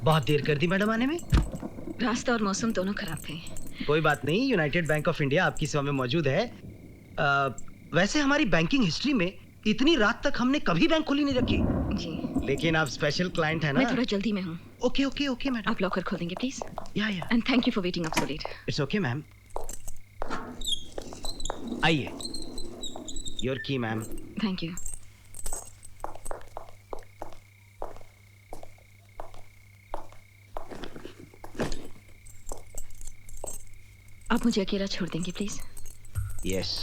बहुत देर कर दी मैडम आने में। रास्ता और मौसम दोनों खराब थे। कोई बात नहीं, यूनाइटेड बैंक ऑफ इंडिया आपकी सेवा में मौजूद है। वैसे हमारी बैंकिंग हिस्ट्री में इतनी रात तक हमने कभी बैंक खोली नहीं रखी। जी। लेकिन आप स्पेशल क्लाइंट है ना। मैं थोड़ा जल्दी में हूँ। Okay okay okay madam. आप लॉकर खोल देंगे प्लीज? या। And thank you for waiting up so let. It's okay ma'am. आइए। योर की मैम। Thank you. आप मुझे अकेला छोड़ देंगे प्लीज? यस।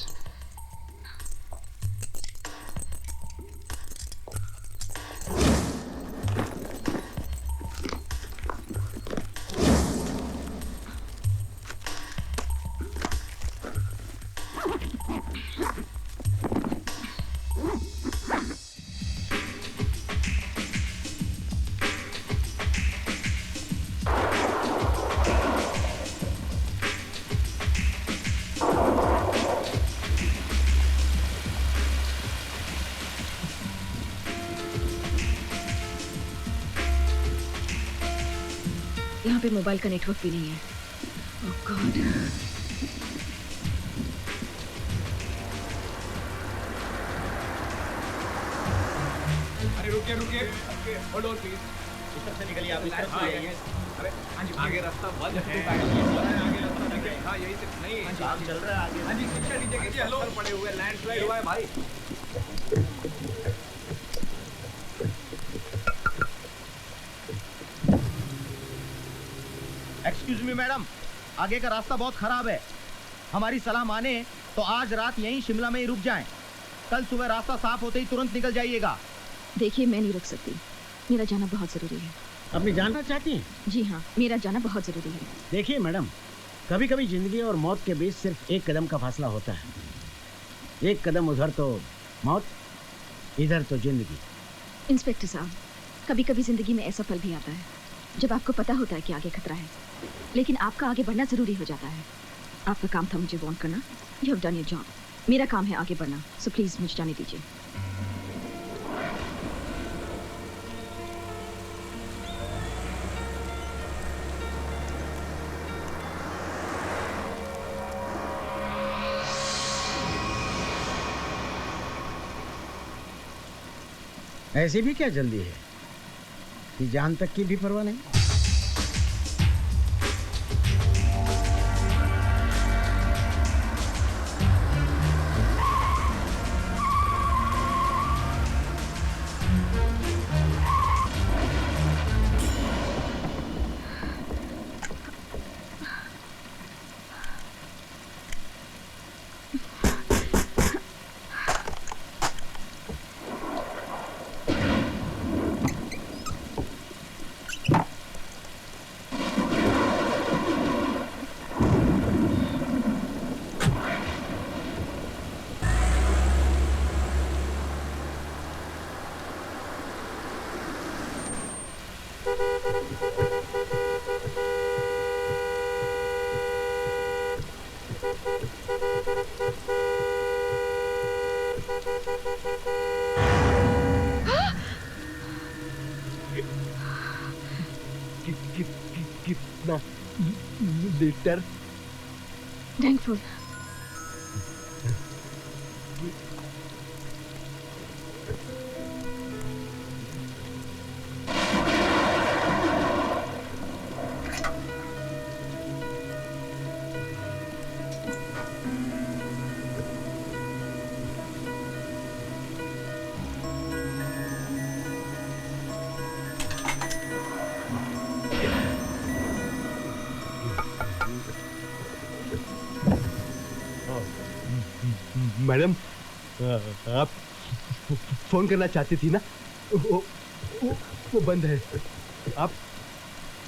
यहाँ पे मोबाइल का नेटवर्क भी नहीं है। ओह गॉड। अरे रुकिए रुकिए, होल्ड ऑन प्लीज। इस तरफ से निकलिए आप। इस तरफ से आइए। अरे हाँ जी, आगे रास्ता बंद है। आगे रास्ता देखिए। हाँ यही से नहीं। काम चल रहा है आगे। हाँ जी, शिक्षा नीचे कीजिए। हेलो, पड़े हुए लैंडस्लाइड हुआ है भाई। एक्सक्यूज मी मैडम, आगे का रास्ता बहुत खराब है। हमारी सलाह माने तो आज रात यहीं शिमला में ही रुक जाएं। कल सुबह रास्ता साफ होते ही तुरंत निकल जाइएगा। देखिए मैं नहीं रुक सकती, मेरा जाना बहुत जरूरी है। अपनी जानना चाहती हैं? जी हाँ, मेरा जाना बहुत जरूरी है। देखिए मैडम, कभी कभी जिंदगी और मौत के बीच सिर्फ एक कदम का फासला होता है। एक कदम उधर तो मौत, इधर तो जिंदगी। इंस्पेक्टर साहब, कभी कभी जिंदगी में ऐसा पल भी आता है जब आपको पता होता है कि आगे खतरा है, लेकिन आपका आगे बढ़ना जरूरी हो जाता है। आपका काम था मुझे वार्न करना। You have done your job. मेरा काम है आगे बढ़ना, सो प्लीज मुझे जाने दीजिए। ऐसी भी क्या जल्दी है कि जान तक की भी परवाह नहीं? कितना लीटर? थैंकफुल। मैडम, आप फोन करना चाहती थी ना? वो बंद है। आप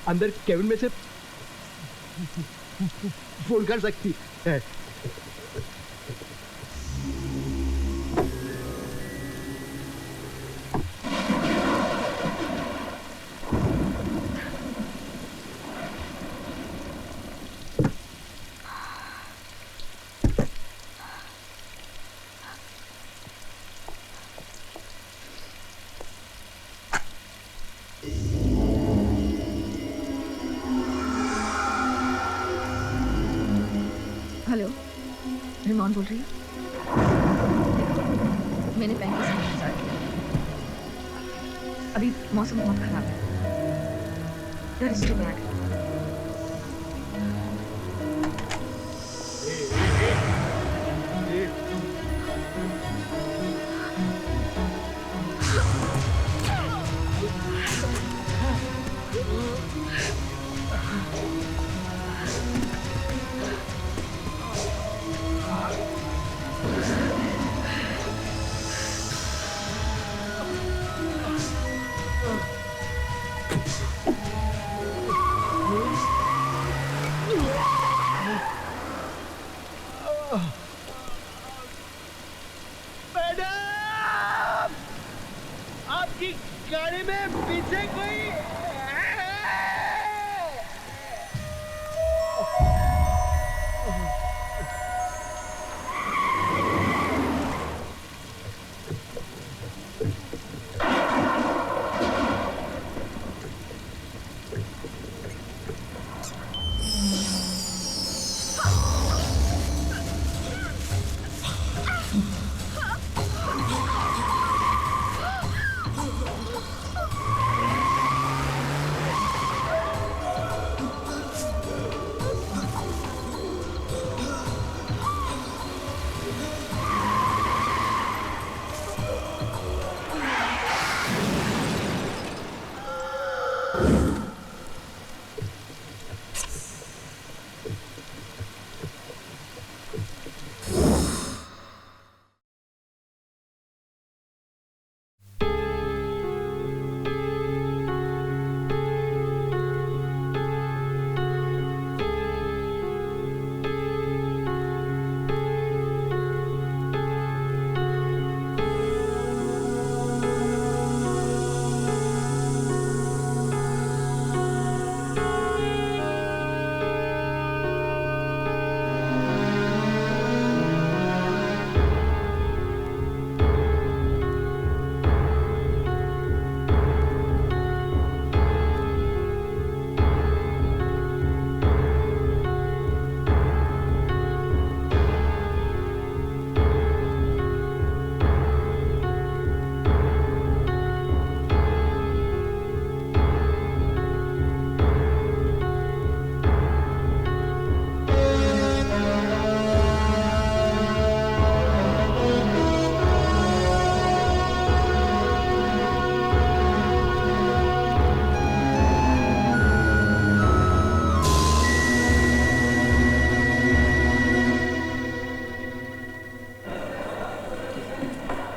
अंदर केबिन में से फोन कर सकती है। हेलो, रिमोन बोल रही हूँ। मैंने बैंक का सामान इंतजार किया। अभी मौसम बहुत खराब है। That is too bad. Madam, आपकी गाड़ी में पीछे कोई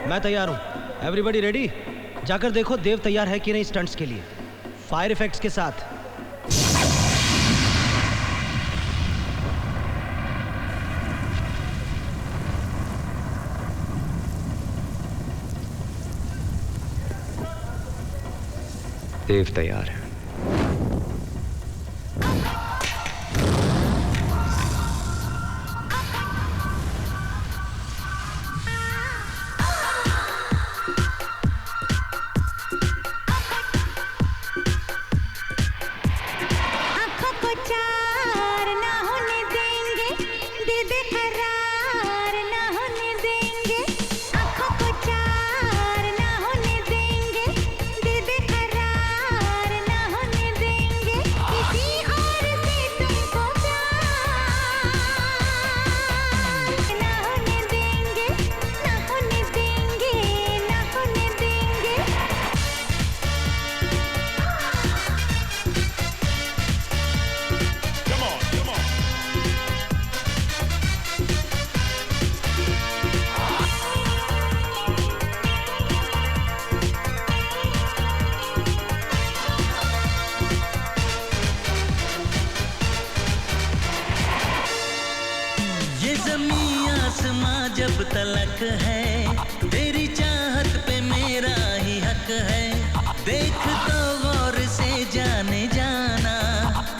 मैं तैयार हूं। Everybody ready? जाकर देखो देव तैयार है कि नहीं स्टंट्स के लिए, फायर इफेक्ट्स के साथ। देव तैयार है। जब तलक है तेरी चाहत पे मेरा ही हक है। देख तो गौर से जाने जाना,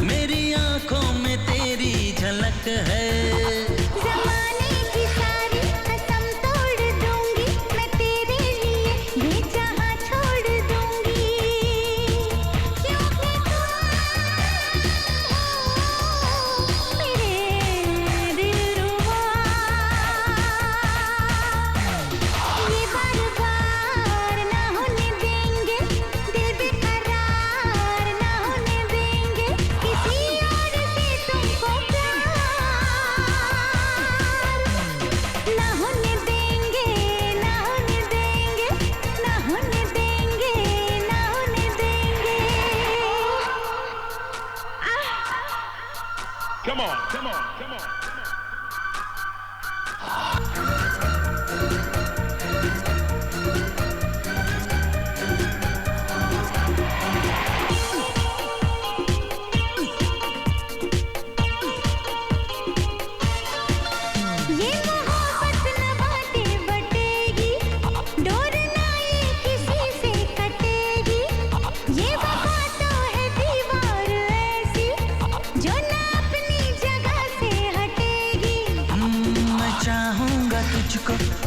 मेरी आंखों में तेरी झलक है। दिल रू Come on, come on, come on.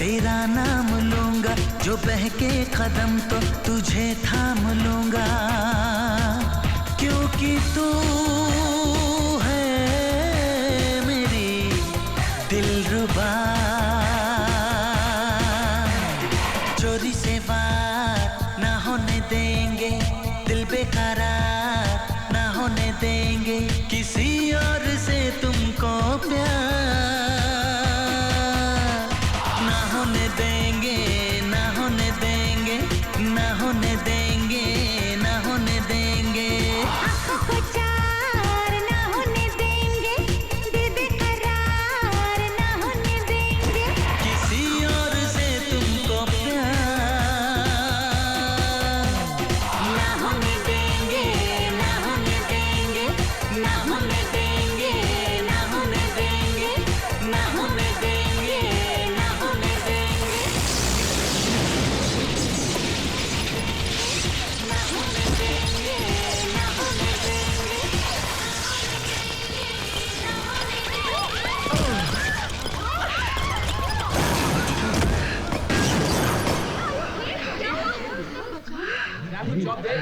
तेरा नाम लूंगा, जो बहके कदम तो तुझे थाम लूंगा, क्योंकि तू है मेरी दिलरुबा। चोरी से वार ना होने देंगे, दिल बेकरार ना होने देंगे, किसी और से तुमको प्यार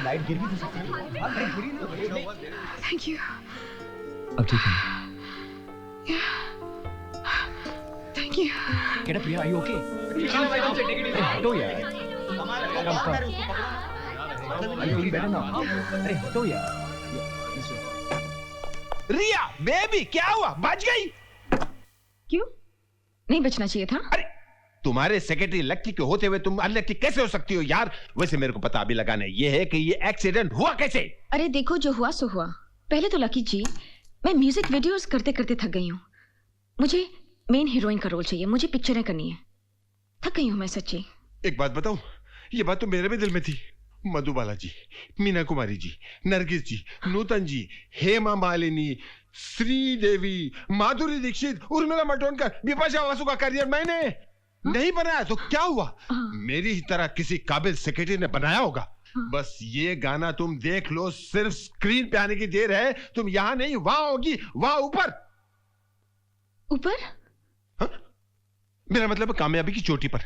लाइट गिर भी तो सकती है। Thank you. अब ठीक है? Thank you. Get up, Priya. Are you okay? हटो यार। Are you feeling better now? अरे हटो यार। रिया, बेबी, क्या हुआ? बच गई? क्यों? नहीं बचना चाहिए था? अरे तुम्हारे सेक्रेटरी लक्की के होते हुए तुम अनलक्की कैसे हो सकती हो यार? वैसे मेरे को पता अभी लगाना ये है कि ये एक्सीडेंट हुआ कैसे? अरे देखो, जो हुआ सो हुआ। पहले तो लकी जी, मैं म्यूजिक वीडियोस करते करते थक गई हूँ। मुझे मेन हीरोइन का रोल चाहिए, मुझे पिक्चरें करनी है। थक गई हूँ मैं सच्ची। एक बात बताऊं, ये बात तो मेरे भी दिल में थी। मधुबाला जी, मीना कुमारी जी, नरगिस जी, नूतन जी, हेमा मालिनी, श्रीदेवी, माधुरी दीक्षित, उर्मिला मातोंडकर, बिपाशा बासु का करियर मैंने नहीं बनाया तो क्या हुआ? मेरी ही तरह किसी काबिल सेक्रेटरी ने बनाया होगा। बस ये गाना तुम देख लो, सिर्फ स्क्रीन पे आने की देर है। तुम यहां नहीं, वहां होगी, वहां ऊपर। ऊपर? मेरा मतलब कामयाबी की चोटी पर।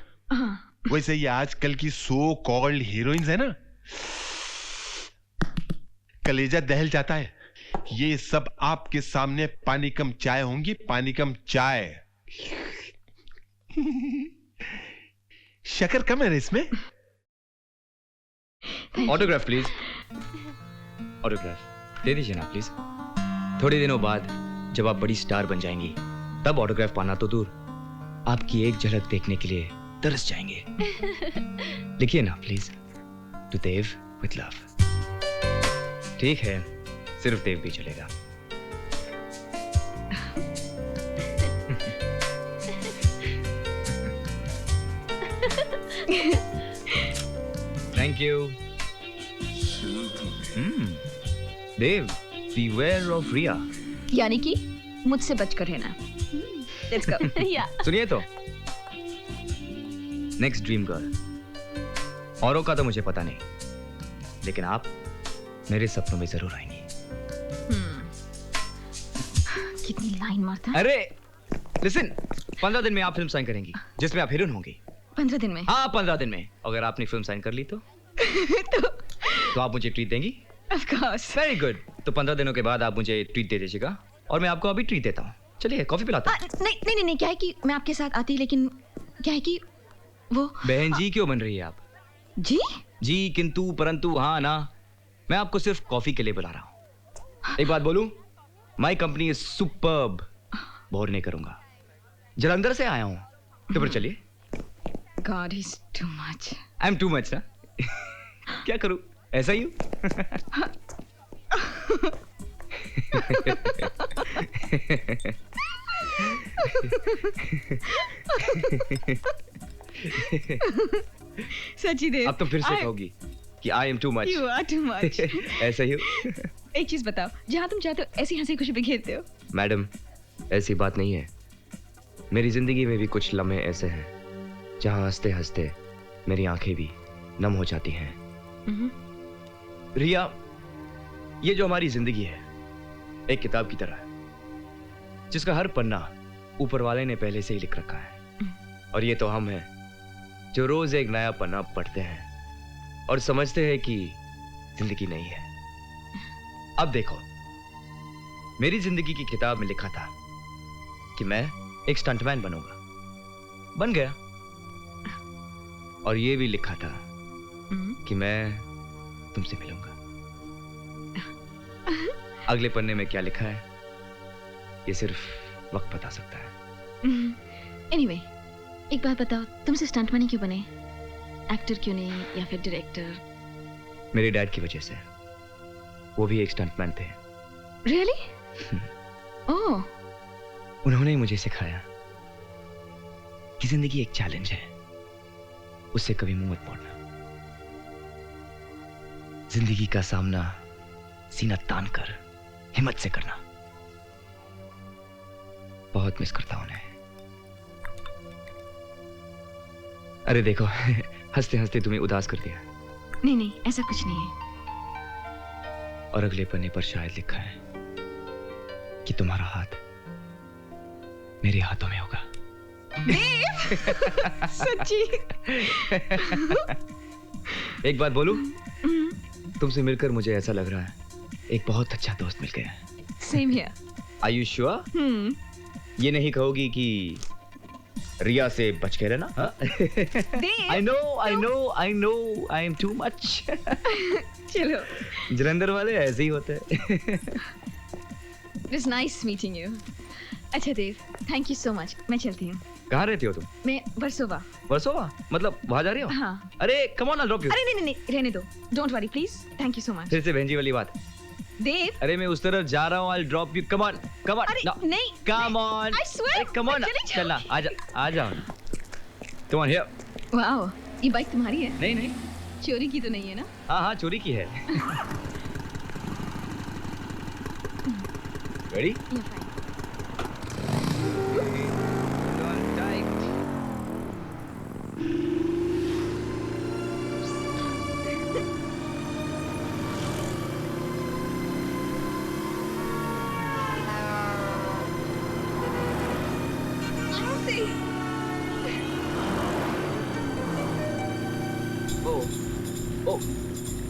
वैसे ये आजकल की सो कॉल्ड हीरोइंस है ना, कलेजा दहल जाता है। ये सब आपके सामने पानी कम चाय होंगी, पानी कम चाय। शक्कर कम है इसमें। Autograph please. ऑटोग्राफ दे दीजिए ना प्लीज। थोड़े दिनों बाद जब आप बड़ी स्टार बन जाएंगी, तब ऑटोग्राफ पाना तो दूर, आपकी एक झलक देखने के लिए तरस जाएंगे। लिखिए ना please, to Dev with love. ठीक है, सिर्फ देव भी चलेगा। Thank you. Dev, beware of Riya. यानी कि मुझसे बचकर रहना। Let's go. Yeah. सुनिए तो, नेक्स्ट ड्रीम गर्ल। औरों का तो मुझे पता नहीं, लेकिन आप मेरे सपनों में जरूर आएंगी। कितनी लाइन मारता है। अरे लिसन, 15 दिन में आप फिल्म साइन करेंगी जिसमें आप हीरोइन होंगी। 15 दिन में? हाँ 15 दिन में। अगर आपने फिल्म साइन कर ली तो तो आप मुझे ट्रीट देंगी? Of course. Very good. तो 15 दिनों के बाद आप मुझे ट्रीट दे दीजिएगा और मैं आपको अभी ट्रीट देता हूँ। चलिए कॉफी पिलाता हूँ। नहीं, क्या है कि मैं आपके साथ आती, लेकिन क्या है कि वो बहन जी क्यों बन रही है आप? जी जी किंतु परंतु हाँ ना, मैं आपको सिर्फ कॉफी के लिए बुला रहा हूँ। एक बात बोलूं, my company is superb. Bore नहीं करूंगा। जलंधर से आया हूँ, तो फिर चलिए। God is too much. I am too much ना। क्या करूं, ऐसा ही हूं। सच्ची देव, अब तो फिर से कहोगी कि I am too much. You are too much. ऐसा ही हो। एक चीज बताओ, जहाँ तुम चाहते हो ऐसी हंसी खुशी बिखेरते हो। मैडम, ऐसी बात नहीं है। मेरी जिंदगी में भी कुछ लम्हे ऐसे हैं जहां हंसते हंसते मेरी आंखें भी नम हो जाती हैं। रिया, ये जो हमारी जिंदगी है एक किताब की तरह है जिसका हर पन्ना ऊपर वाले ने पहले से ही लिख रखा है, और ये तो हम हैं जो रोज एक नया पन्ना पढ़ते हैं और समझते हैं कि जिंदगी नहीं है। अब देखो, मेरी जिंदगी की किताब में लिखा था कि मैं एक स्टंटमैन बनूंगा, बन गया। और ये भी लिखा था कि मैं तुमसे मिलूंगा। अगले पन्ने में क्या लिखा है ये सिर्फ वक्त बता सकता है। Anyway, एक बात बताओ, तुमसे स्टंटमैन क्यों बने? एक्टर क्यों नहीं, या फिर डायरेक्टर? मेरे डैड की वजह से। वो भी एक स्टंटमैन थे। Really? ओह, उन्होंने ही मुझे सिखाया कि जिंदगी एक चैलेंज है, उससे कभी मुंह मत मोड़ना। जिंदगी का सामना सीना तान कर हिम्मत से करना। बहुत मिस करता हूं उन्हें। अरे देखो, हंसते हंसते तुम्हें उदास कर दिया। नहीं नहीं, ऐसा कुछ नहीं है। और अगले पन्ने पर शायद लिखा है कि तुम्हारा हाथ मेरे हाथों में होगा। सच्ची? एक बात बोलूं, तुमसे मिलकर मुझे ऐसा लग रहा है एक बहुत अच्छा दोस्त मिल गया है। Same here. Are you sure? ये नहीं कहोगी कि रिया से बच के रहना? I know, I am too much. चलो। जलंधर वाले ऐसे ही होते हैं। It was nice meeting you. अच्छा देव, thank you so much. मैं चलती हूँ। कहाँ रहती हो तुम? मैं वर्सोवा। वर्सोवा? मतलब वहाँ जा रही हो? हाँ। अरे come on, I'll drop you. अरे नहीं, रहने दो। Don't worry, please. Thank you so much. फिर से बहन जी वाली बात। देव। अरे मैं उस तरफ जा रहा हूँ, I'll drop you. Come on. अरे No. नहीं। Come on. I swear. अरे come on. चलना, आ जाओ ना। Come on here. वाओ, ये बाइक तुम्हारी है? नहीं। चोरी की तो नहीं है ना? हाँ, चोरी की है। Ready? Yeah, fine.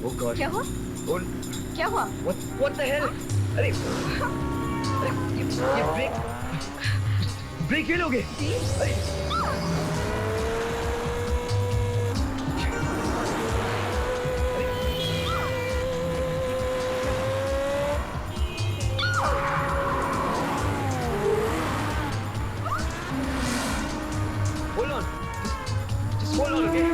Oh God. क्या हुआ? क्या हुआ? What the hell? अरे ये ब्रेक फेल हो गए। Hold on. Just hold on, okay?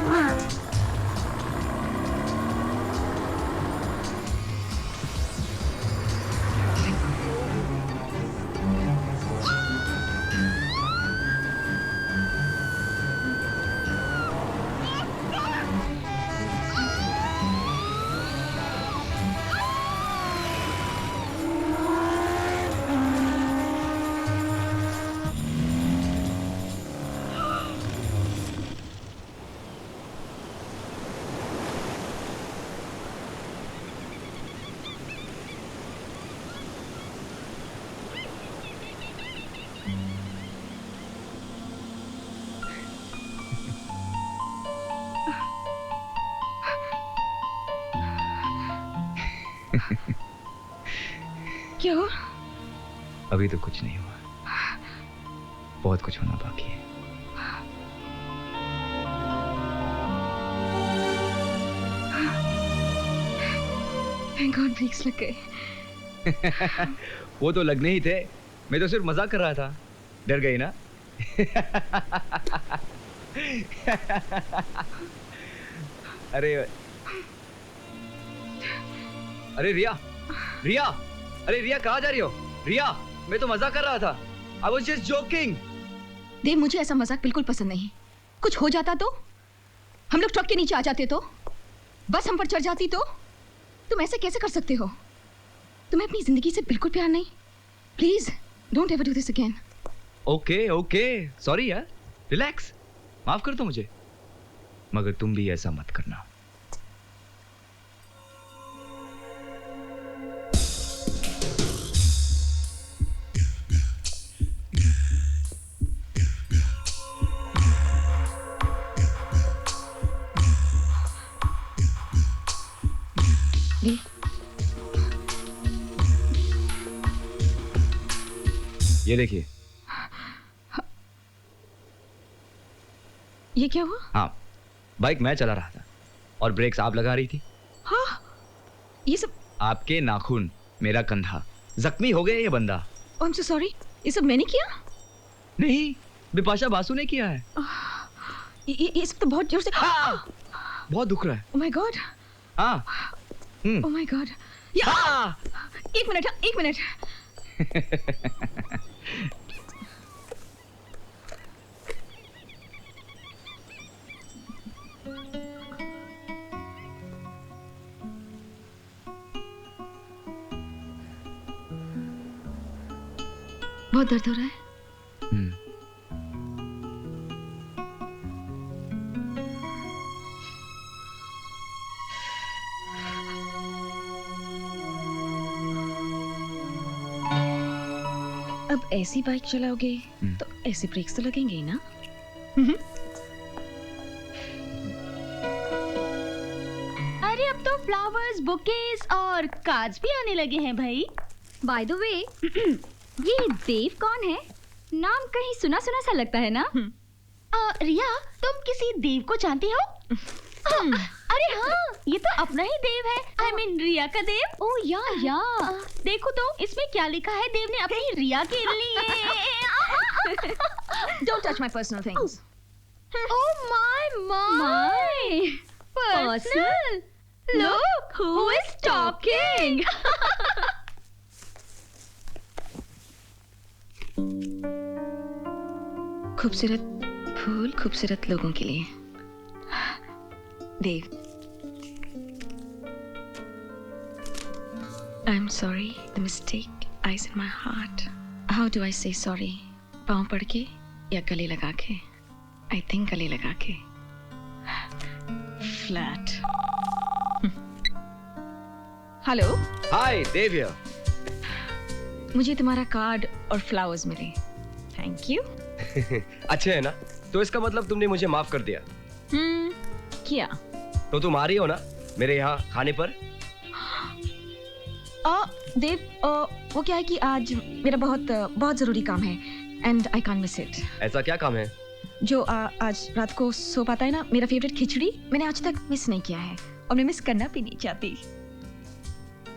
क्या हुआ? अभी तो कुछ नहीं हुआ, बहुत कुछ होना बाकी है। Thank God ब्रेक्स लग गए। वो तो लगने ही थे, मैं तो सिर्फ मजाक कर रहा था। डर गई ना? अरे रिया, अरे रिया, कहाँ जा रही हो? रिया, मैं तो मजाक कर रहा था। I was just joking. देव, मुझे ऐसा मजाक बिल्कुल पसंद नहीं। कुछ हो जाता तो, हम लोग ट्रक के नीचे आ जाते तो, बस हम पर चढ़ जाती तो, तुम ऐसे कैसे कर सकते हो? तुम्हें अपनी जिंदगी से बिल्कुल प्यार नहीं? Please don't ever do this again. Okay okay, sorry यार, रिलैक्स, माफ कर दो मुझे, मगर तुम भी ऐसा मत करना। ये देखिए। ये क्या हुआ? हाँ, बाइक मैं चला रहा था और ब्रेक्स आप लगा रही थी। हाँ, ये सब आपके नाखून, मेरा कंधा, जख्मी हो गया ये बंदा। आई एम सो सॉरी, ये सब मैंने किया? नहीं, बिपाशा बासु ने किया है। ये सब तो बहुत जोर से। बहुत दुख रहा है। Oh my god. हाँ। Oh my god. एक मिनट, एक मिनट। बहुत दर्द हो रहा है? अब ऐसी बाइक चलाओगे तो ऐसे ब्रेक्स तो लगेंगे ही ना? अरे अब तो फ्लावर्स, बुकेस और कार्ड्स भी आने लगे हैं भाई। बाय द वे, ये देव कौन है? नाम कहीं सुना सुना सा लगता है ना? रिया, तुम किसी देव को जानती हो? अरे हाँ, ये तो अपना ही देव है। I mean, रिया का देव। ओह या। देखो तो इसमें क्या लिखा है देव ने अपनी रिया के लिए। Don't touch my personal things. Oh my personal. Look who is talking. खूबसूरत फूल खूबसूरत लोगों के लिए। देव, I'm sorry, the mistake lies in my heart. How do I say sorry? पाँव पड़ के या गले लगा के? I think गले लगा के। Flat. Hello. Hi, Dev here. मुझे तुम्हारा कार्ड और फ्लावर्स मिले। Thank you. अच्छे है ना? तो इसका मतलब तुमने मुझे माफ कर दिया। क्या? तो तुम आ रही हो ना मेरे यहाँ खाने पर? देव, वो क्या है कि आज मेरा बहुत जरूरी काम है and I can't miss it. ऐसा क्या काम है? जो आज रात को सो पाता है ना, मेरा फेवरेट खिचड़ी मैंने आज तक मिस नहीं किया है और मैं मिस करना भी नहीं चाहती।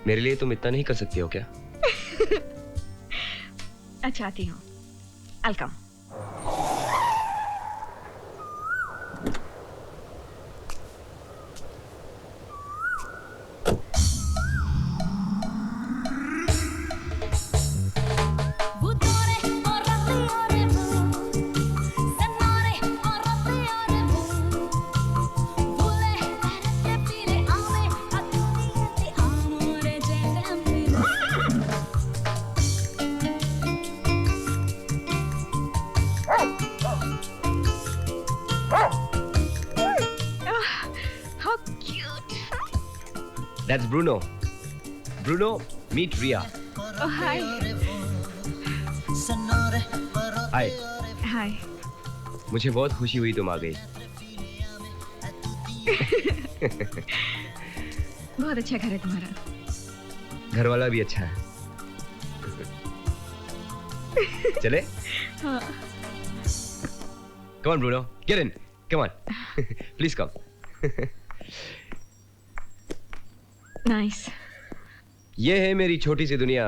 मेरे लिए तुम इतना नहीं कर सकती हो क्या? अच्छा, आती हूँ। I'll come. That's Bruno. Bruno, meet Ria. Oh, hi. Hi. Hi. मुझे बहुत खुशी हुई तुम आ गई। बहुत अच्छा घर है तुम्हारा। घर वाला भी अच्छा है। चले? हाँ। Come on, Bruno. Get in. Come on. Please come. Nice. ये है मेरी छोटी सी दुनिया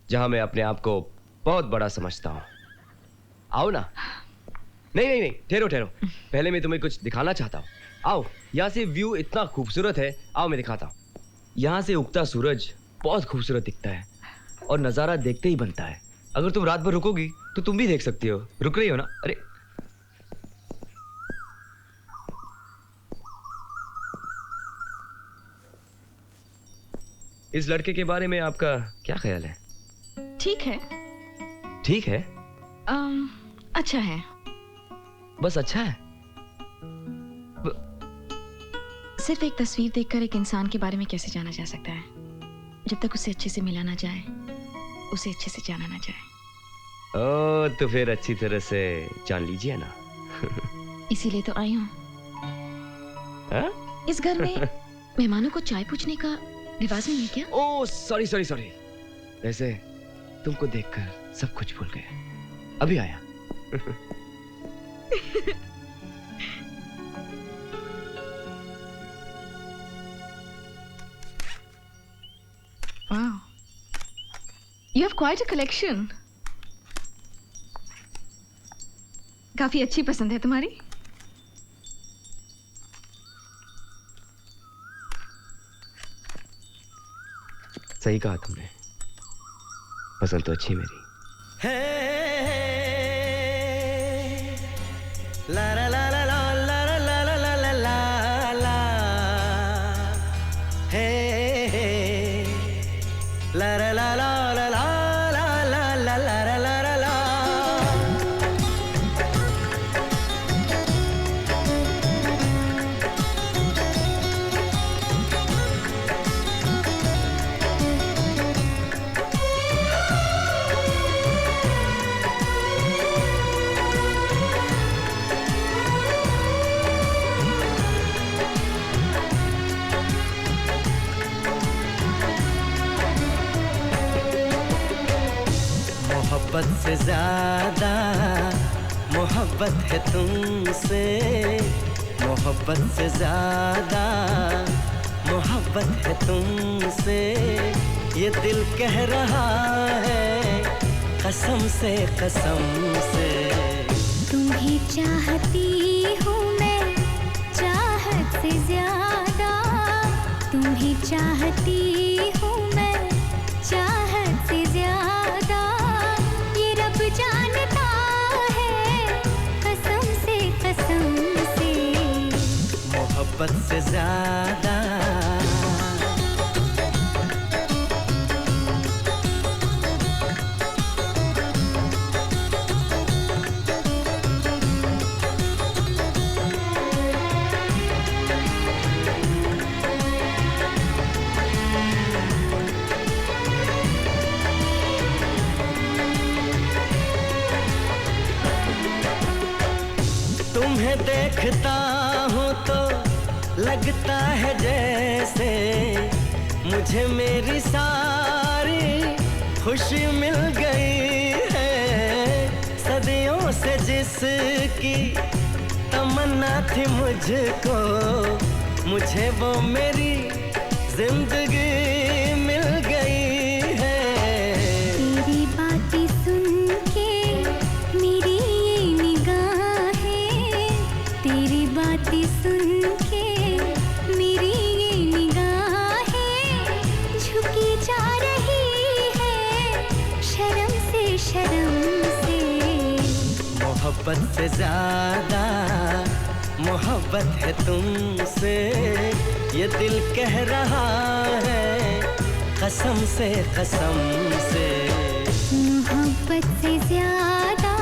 जहां मैं अपने आप को बहुत बड़ा समझता हूँ। आओ ना। नहीं, ठहरो ठहरो। पहले मैं तुम्हें कुछ दिखाना चाहता हूँ। आओ, यहाँ से व्यू इतना खूबसूरत है। आओ मैं दिखाता हूँ। यहाँ से उगता सूरज बहुत खूबसूरत दिखता है और नज़ारा देखते ही बनता है। अगर तुम रात भर रुकोगी तो तुम भी देख सकती हो। रुक रही हो ना? अरे इस लड़के के बारे में आपका क्या ख्याल है? ठीक है। ठीक है? अच्छा है। बस अच्छा है? सिर्फ एक तस्वीर देखकर एक इंसान के बारे में कैसे जाना जा सकता है? जब तक उसे अच्छे से मिला ना जाए, उसे अच्छे से जाना ना जाए। ओ, तो फिर अच्छी तरह से जान लीजिए ना। इसीलिए तो आई हूँ। इस घर में मेहमानों को चाय पूछने का रिवाज नहीं है क्या? Oh sorry sorry sorry. वैसे तुमको देखकर सब कुछ भूल गए। अभी आया। Wow. You have quite a collection. काफी अच्छी पसंद है तुम्हारी। सही कहा तुमने, पसंद तो अच्छी मेरी। ला ला ला ला ला ला ला ला ला ला ला ला हे ला ला ला ला ला ला ला ला ला ला ला ला ला। मोहब्बत से ज्यादा मोहब्बत है तुमसे, मोहब्बत से ज्यादा मोहब्बत है तुमसे, ये दिल कह रहा है कसम से कसम से। तुम्हें चाहती हूँ मैं चाहत से ज्यादा, तुम्हें चाहती हूँ मैं चाहत से ज्यादा, ये रब जानता है कसम से कसम से। मोहब्बत से ज्यादा तुम्हें देखता हूँ तो लगता है जैसे मुझे मेरी सारी खुशी मिल गई है। सदियों से जिसकी तमन्ना थी मुझको, मुझे वो मेरी जिंदगी मिल गई है। तेरी बातें सुन के मेरी ये निगाहें, तेरी बातें सुन के मेरी ये निगाहें झुकी जा रही है शर्म से शर्म से। मोहब्बत से ज्यादा मोहब्बत है तुमसे, ये दिल कह रहा है कसम से कसम से। मोहब्बत से ज्यादा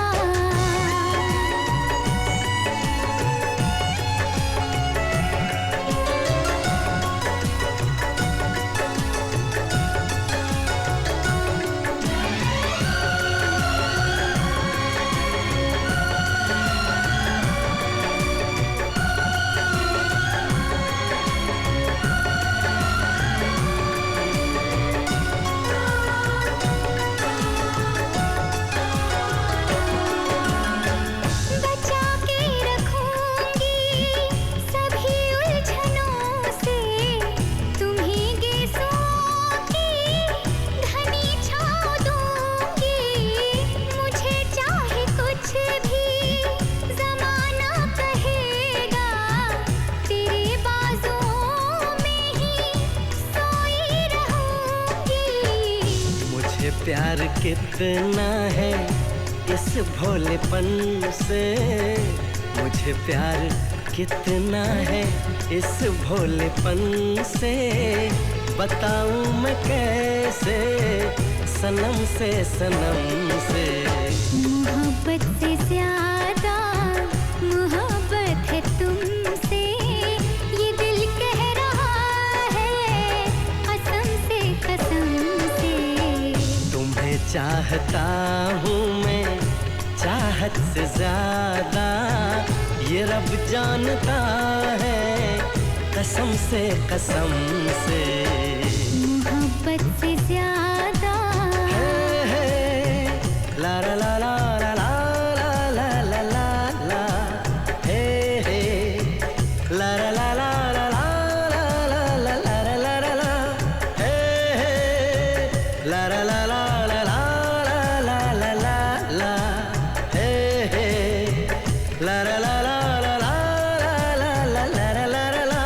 मुझे प्यार कितना है इस भोलेपन से, मुझे प्यार कितना है इस भोलेपन से, बताऊं मैं कैसे सनम से सनम से। मोहब्बत से ज्यादा मोहब्बत है तुमसे, ये दिल कह रहा है कसम से तुम्हें चाहता हूँ मैं चाहत से ज्यादा, ये रब जानता है कसम से मोहब्बत से ज्यादा। ला ला ला ला ला ला ला ला ला ला, हे हे ला ला ला ला ला ला ला ला ला ला ला ला, हे हे ला ला ला ला ला ला ला ला ला ला, हे हे ला ला ला ला ला ला ला ला ला ला ला।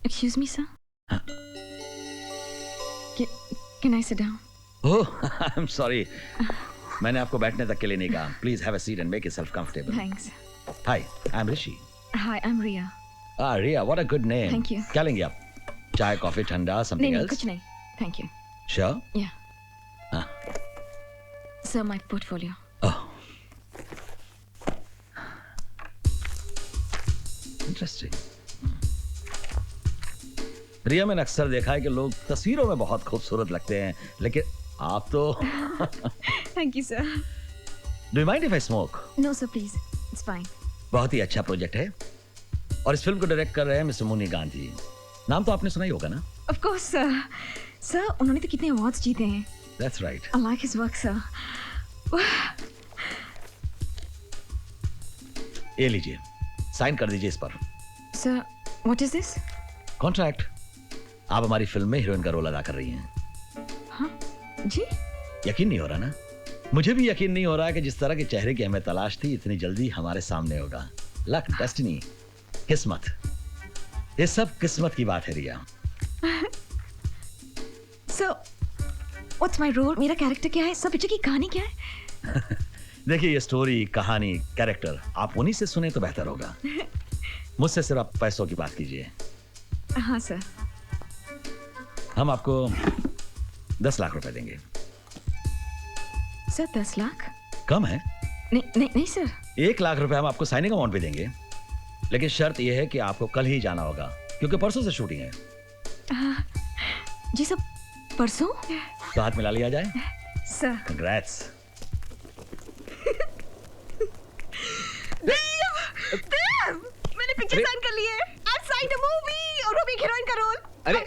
Excuse me, sir. Can I sit down? Oh, I'm sorry. मैंने आपको बैठने तक के लिए नहीं कहा. Please have a seat and make yourself comfortable. Thanks. Hi, I'm Rishi. Hi, I'm Ria. Ah, Ria, what a good name. Thank you. क्या लेंगे आप? चाय, कॉफी, ठंडा, something नहीं, else? कुछ नहीं. Thank you. Sure? Yeah. Ah. Sir, my portfolio. Oh. Interesting. रिया, मैंने अक्सर देखा है कि लोग तस्वीरों में बहुत खूबसूरत लगते हैं, लेकिन आप तो Thank you, sir. Do you mind if I smoke? No, sir, please. It's fine. बहुत ही अच्छा प्रोजेक्ट है और इस फिल्म को डायरेक्ट कर रहे हैं मिस्टर मुनी गांधी. नाम तो आपने सुना ही होगा ना? Of course, sir. Sir, उन्होंने तो कितने अवार्ड्स जीते हैं. That's right. I like his work, sir. ये लीजिए, साइन कर दीजिए इस पर. Sir, what is this? Contract. आप हमारी फिल्म में हीरोइन का रोल अदा कर रही हैं. हाँ जी. यकीन नहीं हो रहा ना? मुझे भी यकीन नहीं हो रहा कि जिस तरह के चेहरे की हमें तलाश थी इतनी जल्दी हमारे सामने होगा. लक, डेस्टिनी, किस्मत, ये सब किस्मत की बात है रिया. So, what's my role? मेरा कैरेक्टर क्या है? सब पिक्चर की कहानी क्या है? देखिए, ये स्टोरी, कहानी, कैरेक्टर आप उन्हीं से सुने तो बेहतर होगा. मुझसे सिर्फ आप पैसों की बात कीजिए. हाँ सर. हम आपको 10 लाख रुपए देंगे. सर 10 लाख कम है? नहीं नहीं नहीं सर. 1 लाख रुपए हम आपको साइनिंग अमाउंट भी देंगे, लेकिन शर्त यह है कि आपको कल ही जाना होगा क्योंकि परसों से शूटिंग है. जी सर, परसों? तो हाथ मिला लिया जाए. सर. कंग्रेट्स. मैंने पिक्चर साइन कर ली है. आज साइन द मूवी और वो भी हीरोइन का रोल. अरे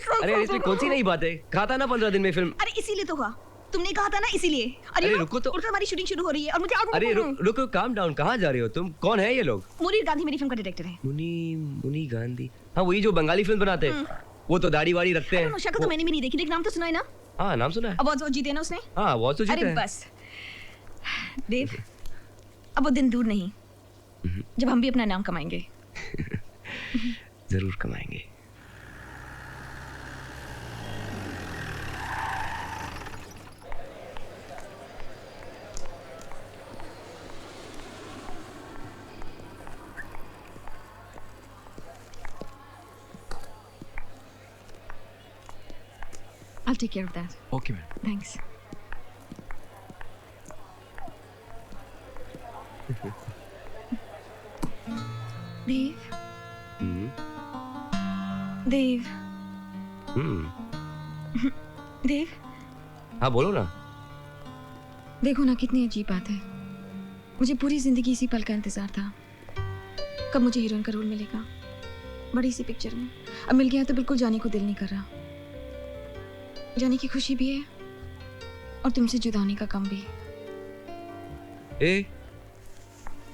इसमें कौन सी नई बात है? कहा था ना 15 दिन में फिल्म. अरे इसीलिए तो हुआ. तुमने कहा था ना, इसीलिए. अरे रुको तो. हमारी शूटिंग शुरू हो रही है और मुझे अरे रुको, काम डाउन. कहाँ जा रहे हो तुम? कौन है ये लोग? मुनीर गांधी मेरी फिल्म का डायरेक्टर है. मुनी गांधी. हाँ, वही जो बंगाली फिल्म बनाते हैं. वो तो दाढ़ी वाड़ी रखते हैं. शक्ल तो मैंने भी नहीं देखी, लेकिन नाम तो सुना है ना. हाँ, नाम सुना है. अवार्ड जीते ना उसने. हाँ, अवार्ड तो जीते हैं. अरे बस देव, अब वो दिन दूर नहीं जब हम भी अपना नाम कमाएंगे. जरूर कमाएंगे. I'll take care of that. Okay ma'am. Thanks. देव, देव, देव, हाँ बोलो ना। देखो ना कितनी अजीब बात है। मुझे पूरी जिंदगी इसी पल का इंतजार था, कब मुझे हीरोइन का रोल मिलेगा बड़ी सी पिक्चर में। अब मिल गया तो बिल्कुल जाने को दिल नहीं कर रहा। जाने की खुशी भी है और तुमसे जुदा होने का गम भी।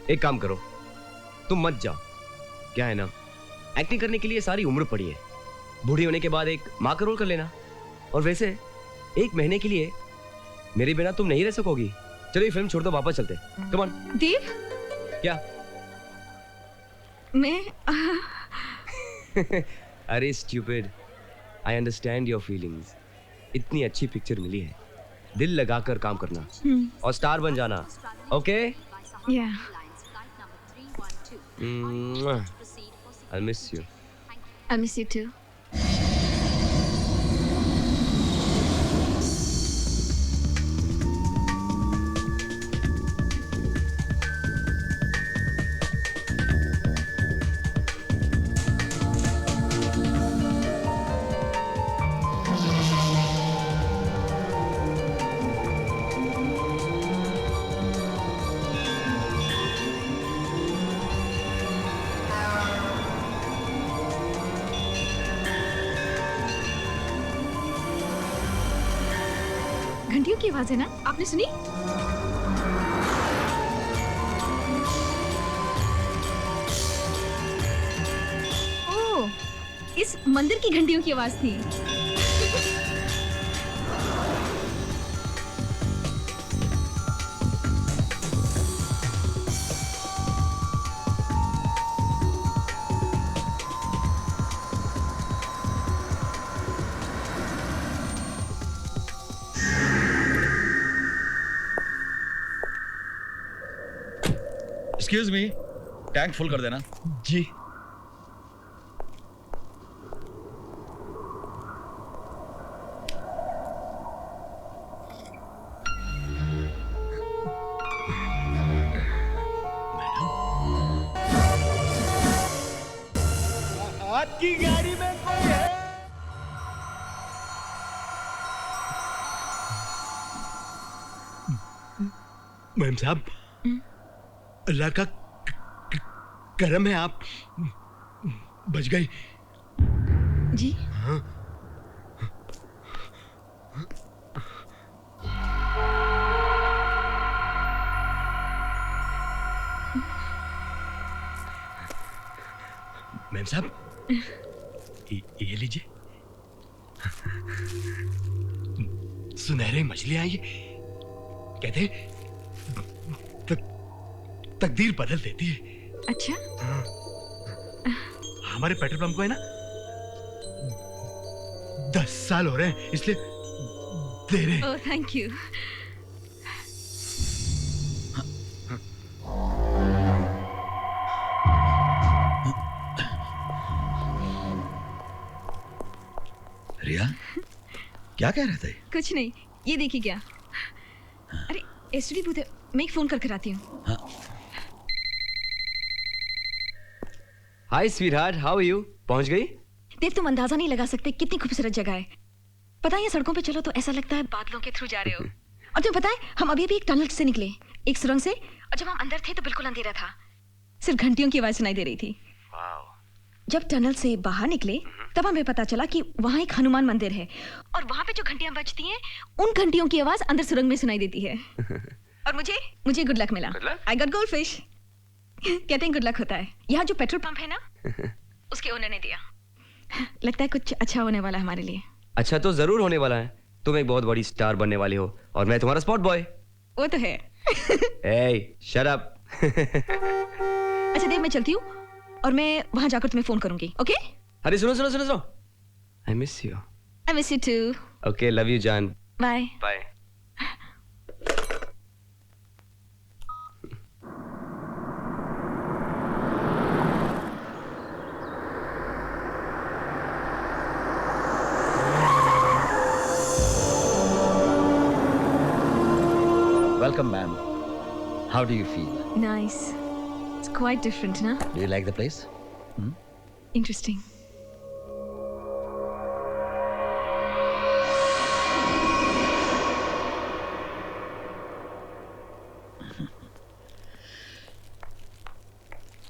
एक काम करो, तुम मत जाओ। क्या है ना, एक्टिंग करने के लिए सारी उम्र पड़ी है। बूढ़ी होने के बाद एक माँ का रोल कर लेना। और वैसे 1 महीने के लिए मेरे बिना तुम नहीं रह सकोगी। चलो ये फिल्म छोड़ दो, वापस चलते। Come on. देव, क्या? मैं अरे stupid, I understand your feelings. इतनी अच्छी पिक्चर मिली है, दिल लगाकर काम करना और स्टार बन जाना। ओके? या। I'll miss you. I miss you too. घंटियों की आवाज है ना, आपने सुनी? ओह, इस मंदिर की घंटियों की आवाज थी। एक्सक्यूज मी, टैंक फुल कर देना। जी। आपकी गाड़ी में कोई है? मैम साहब, अल्लाह का करम है, आप बच गई। जी? हाँ। मैम साहब, ये लीजिए। सुनहरे मछलियां ये कहते तकदीर बदल देती है। अच्छा? हाँ। हमारे पेट्रोल पंप को है ना 10 साल हो रहे हैं, इसलिए दे रहे हैं। ओह, थैंक यू। रिया, क्या कह रहे थे? कुछ नहीं, ये देखिए क्या। अरे एसटीडी बूथ है, मैं एक फोन करके आती हूँ। हाय स्वीटहार्ट, हाउ आर यू? पहुंच गई? देव, तुम अंदाजा नहीं लगा सकते कितनी खूबसूरत जगह है। पता है, ये सड़कों पे चलो तो ऐसा लगता है बादलों के थ्रू जा रहे हो। और तुम्हें पता है, हम अभी एक टनल से निकले, एक सुरंग से, और जब हम अंदर थे तो बिल्कुल अंधेरा था, सिर्फ घंटियों की आवाज सुनाई दे रही थी। जब टनल से बाहर निकले तब हमें पता चला कि वहाँ एक हनुमान मंदिर है, और वहाँ पे जो घंटियां बजती हैं, उन घंटियों की आवाज अंदर सुरंग में सुनाई देती है। और मुझे गुड लक मिला। I got gold fish. कहते हैं गुड लक होता है। यहाँ जो पेट्रोल पंप है ना, उसके ओनर ने दिया। लगता है कुछ अच्छा होने वाला है हमारे लिए। अच्छा तो जरूर होने वाला है। तुम एक बहुत बड़ी स्टार बनने वाली हो और मैं तुम्हारा स्पॉट बॉय। वो तो है। ए, शट अप। अच्छा देव, मैं चलती हूँ और मैं वहां जाकर तुम्हें फोन करूंगी। ओके? अरे सुनो। I miss you. I miss you too. Okay, love you जान। Bye bye. Welcome, ma'am. How do you feel? Nice. It's quite different, na? Do you like the place? Interesting.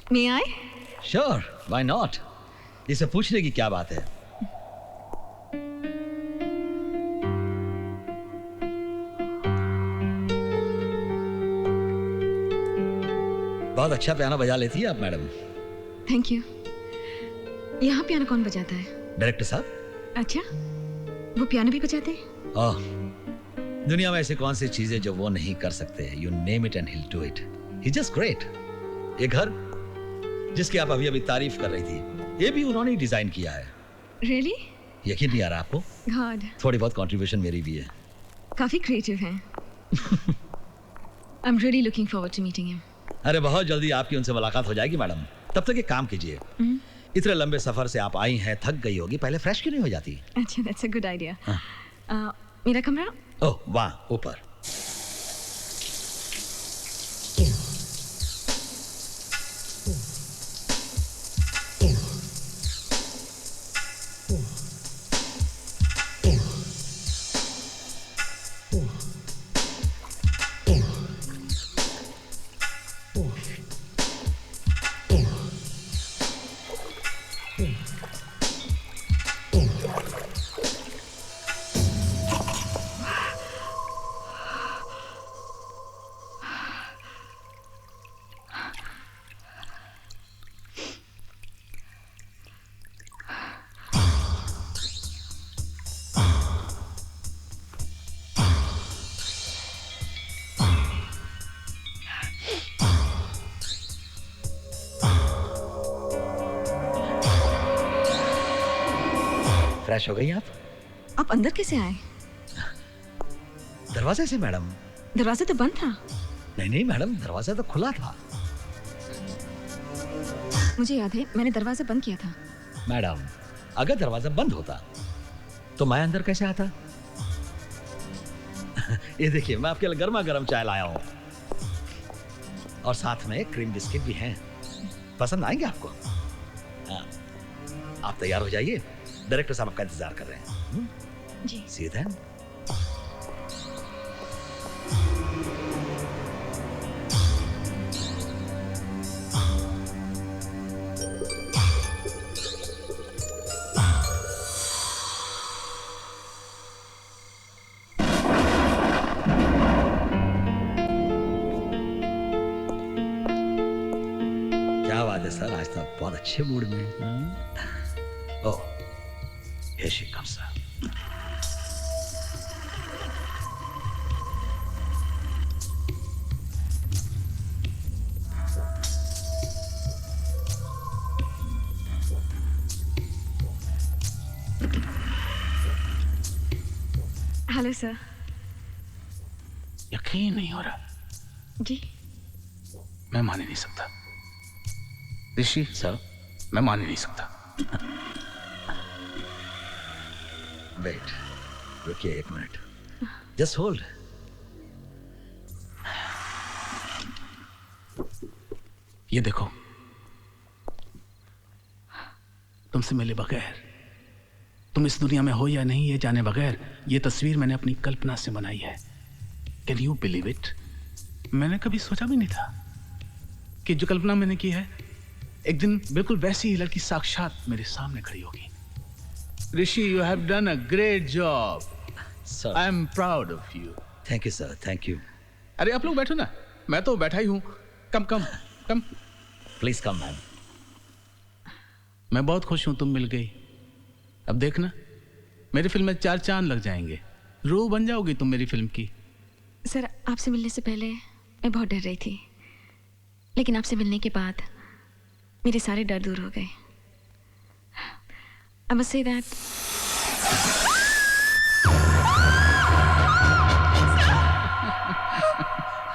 May I? Sure, why not? इसे पूछने की क्या बात है? बहुत अच्छा piano बजा लेती है आप मैडम। Thank you. यहाँ पियानो कौन बजाता है? डायरेक्टर साहब। अच्छा, वो पियानो भी बजाते हैं? ओह, दुनिया में ऐसी कौन सी चीजें जो वो नहीं कर सकते? You name it and he'll do it. He's just great. ये घर जिसकी आप अभी अभी तारीफ कर रही थी, ये भी उन्होंने ही डिजाइन किया है। Really? यकीन नहीं आ रहा आपको? God. थोड़ी बहुत कंट्रीब्यूशन मेरी भी है। काफी क्रिएटिव हैं। I'm really looking forward to meeting him. अरे बहुत जल्दी आपकी उनसे मुलाकात हो जाएगी मैडम। तब तक एक काम कीजिए, इतने लंबे सफर से आप आई हैं, थक गई होगी, पहले फ्रेश क्यों नहीं हो जाती? अच्छा, that's a good idea. मेरा कमरा? ओह, वहाँ ऊपर। फ्रेश हो गई आप अंदर कैसे आए? दरवाजे से मैडम। दरवाजा तो बंद था। नहीं नहीं मैडम, दरवाजा तो खुला था। मुझे याद है मैंने दरवाजा बंद किया था। मैडम, अगर दरवाजा बंद होता तो मैं अंदर कैसे आता? ये देखिए, मैं आपके लिए गर्मा गर्म चाय लाया हूँ और साथ में क्रीम बिस्किट भी हैं। पसंद आएंगे आपको? हाँ, आप तैयार हो जाइए, डायरेक्टर साहब आपका इंतजार कर रहे हैं। जी। See you then. क्या बात है सर, आज तो आप बहुत अच्छे मूड में हैं। ओह, here she comes, sir. Hello sir. यकीन नहीं हो रहा। जी। मैं मान ही नहीं सकता ऋषि। सर, मैं मान ही नहीं सकता। वेट, रुकिए एक मिनट, जस्ट होल्ड। ये देखो, तुमसे मिले बगैर, तुम इस दुनिया में हो या नहीं ये जाने बगैर, ये तस्वीर मैंने अपनी कल्पना से बनाई है। Can you believe it? मैंने कभी सोचा भी नहीं था कि जो कल्पना मैंने की है एक दिन बिल्कुल वैसी ही लड़की साक्षात मेरे सामने खड़ी होगी। ऋषि, you have done a great job. Sir. I am proud of you. Thank you, sir. Thank you. अरे आप लोग बैठो ना, मैं तो बैठा ही हूँ। कम कम कम। Please come, ma'am. मैं बहुत खुश हूँ तुम मिल गई। अब देखना, मेरी फिल्म में 4 चांद लग जाएंगे। रूह बन जाओगी तुम मेरी फिल्म की। सर, आपसे मिलने से पहले मैं बहुत डर रही थी, लेकिन आपसे मिलने के बाद मेरे सारे डर दूर हो गए। I must say that.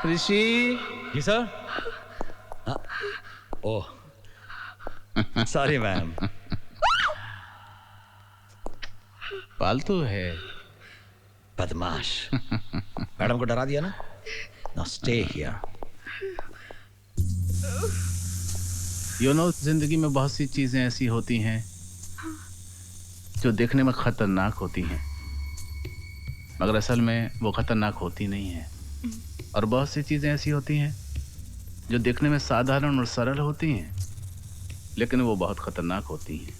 Rishi. जी सर। Oh, sorry ma'am. पालतू है। बदमाश। मैडम को डरा दिया ना? Now stay here. जिंदगी में बहुत सी चीजें ऐसी होती हैं जो देखने में खतरनाक होती हैं, मगर असल में वो खतरनाक होती नहीं है। और बहुत सी चीजें ऐसी होती हैं जो देखने में साधारण और सरल होती हैं, लेकिन वो बहुत खतरनाक होती हैं।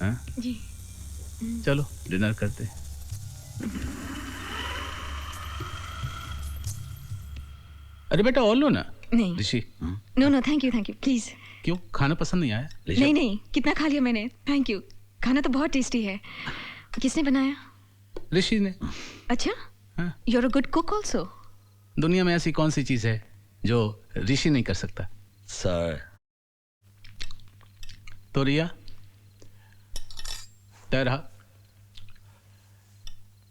हाँ? जी। चलो डिनर करते हैं। अरे बेटा और लो ना। नहीं Rishi. No no thank you please. क्यों, खाना पसंद नहीं आया? नहीं नहीं, कितना खा लिया मैंने, थैंक यू। खाना तो बहुत टेस्टी है। किसने बनाया? ऋषि ने। अच्छा, you are a good cook also. दुनिया में ऐसी कौन सी चीज है जो ऋषि नहीं कर सकता? सर। तो रिया तय रहा,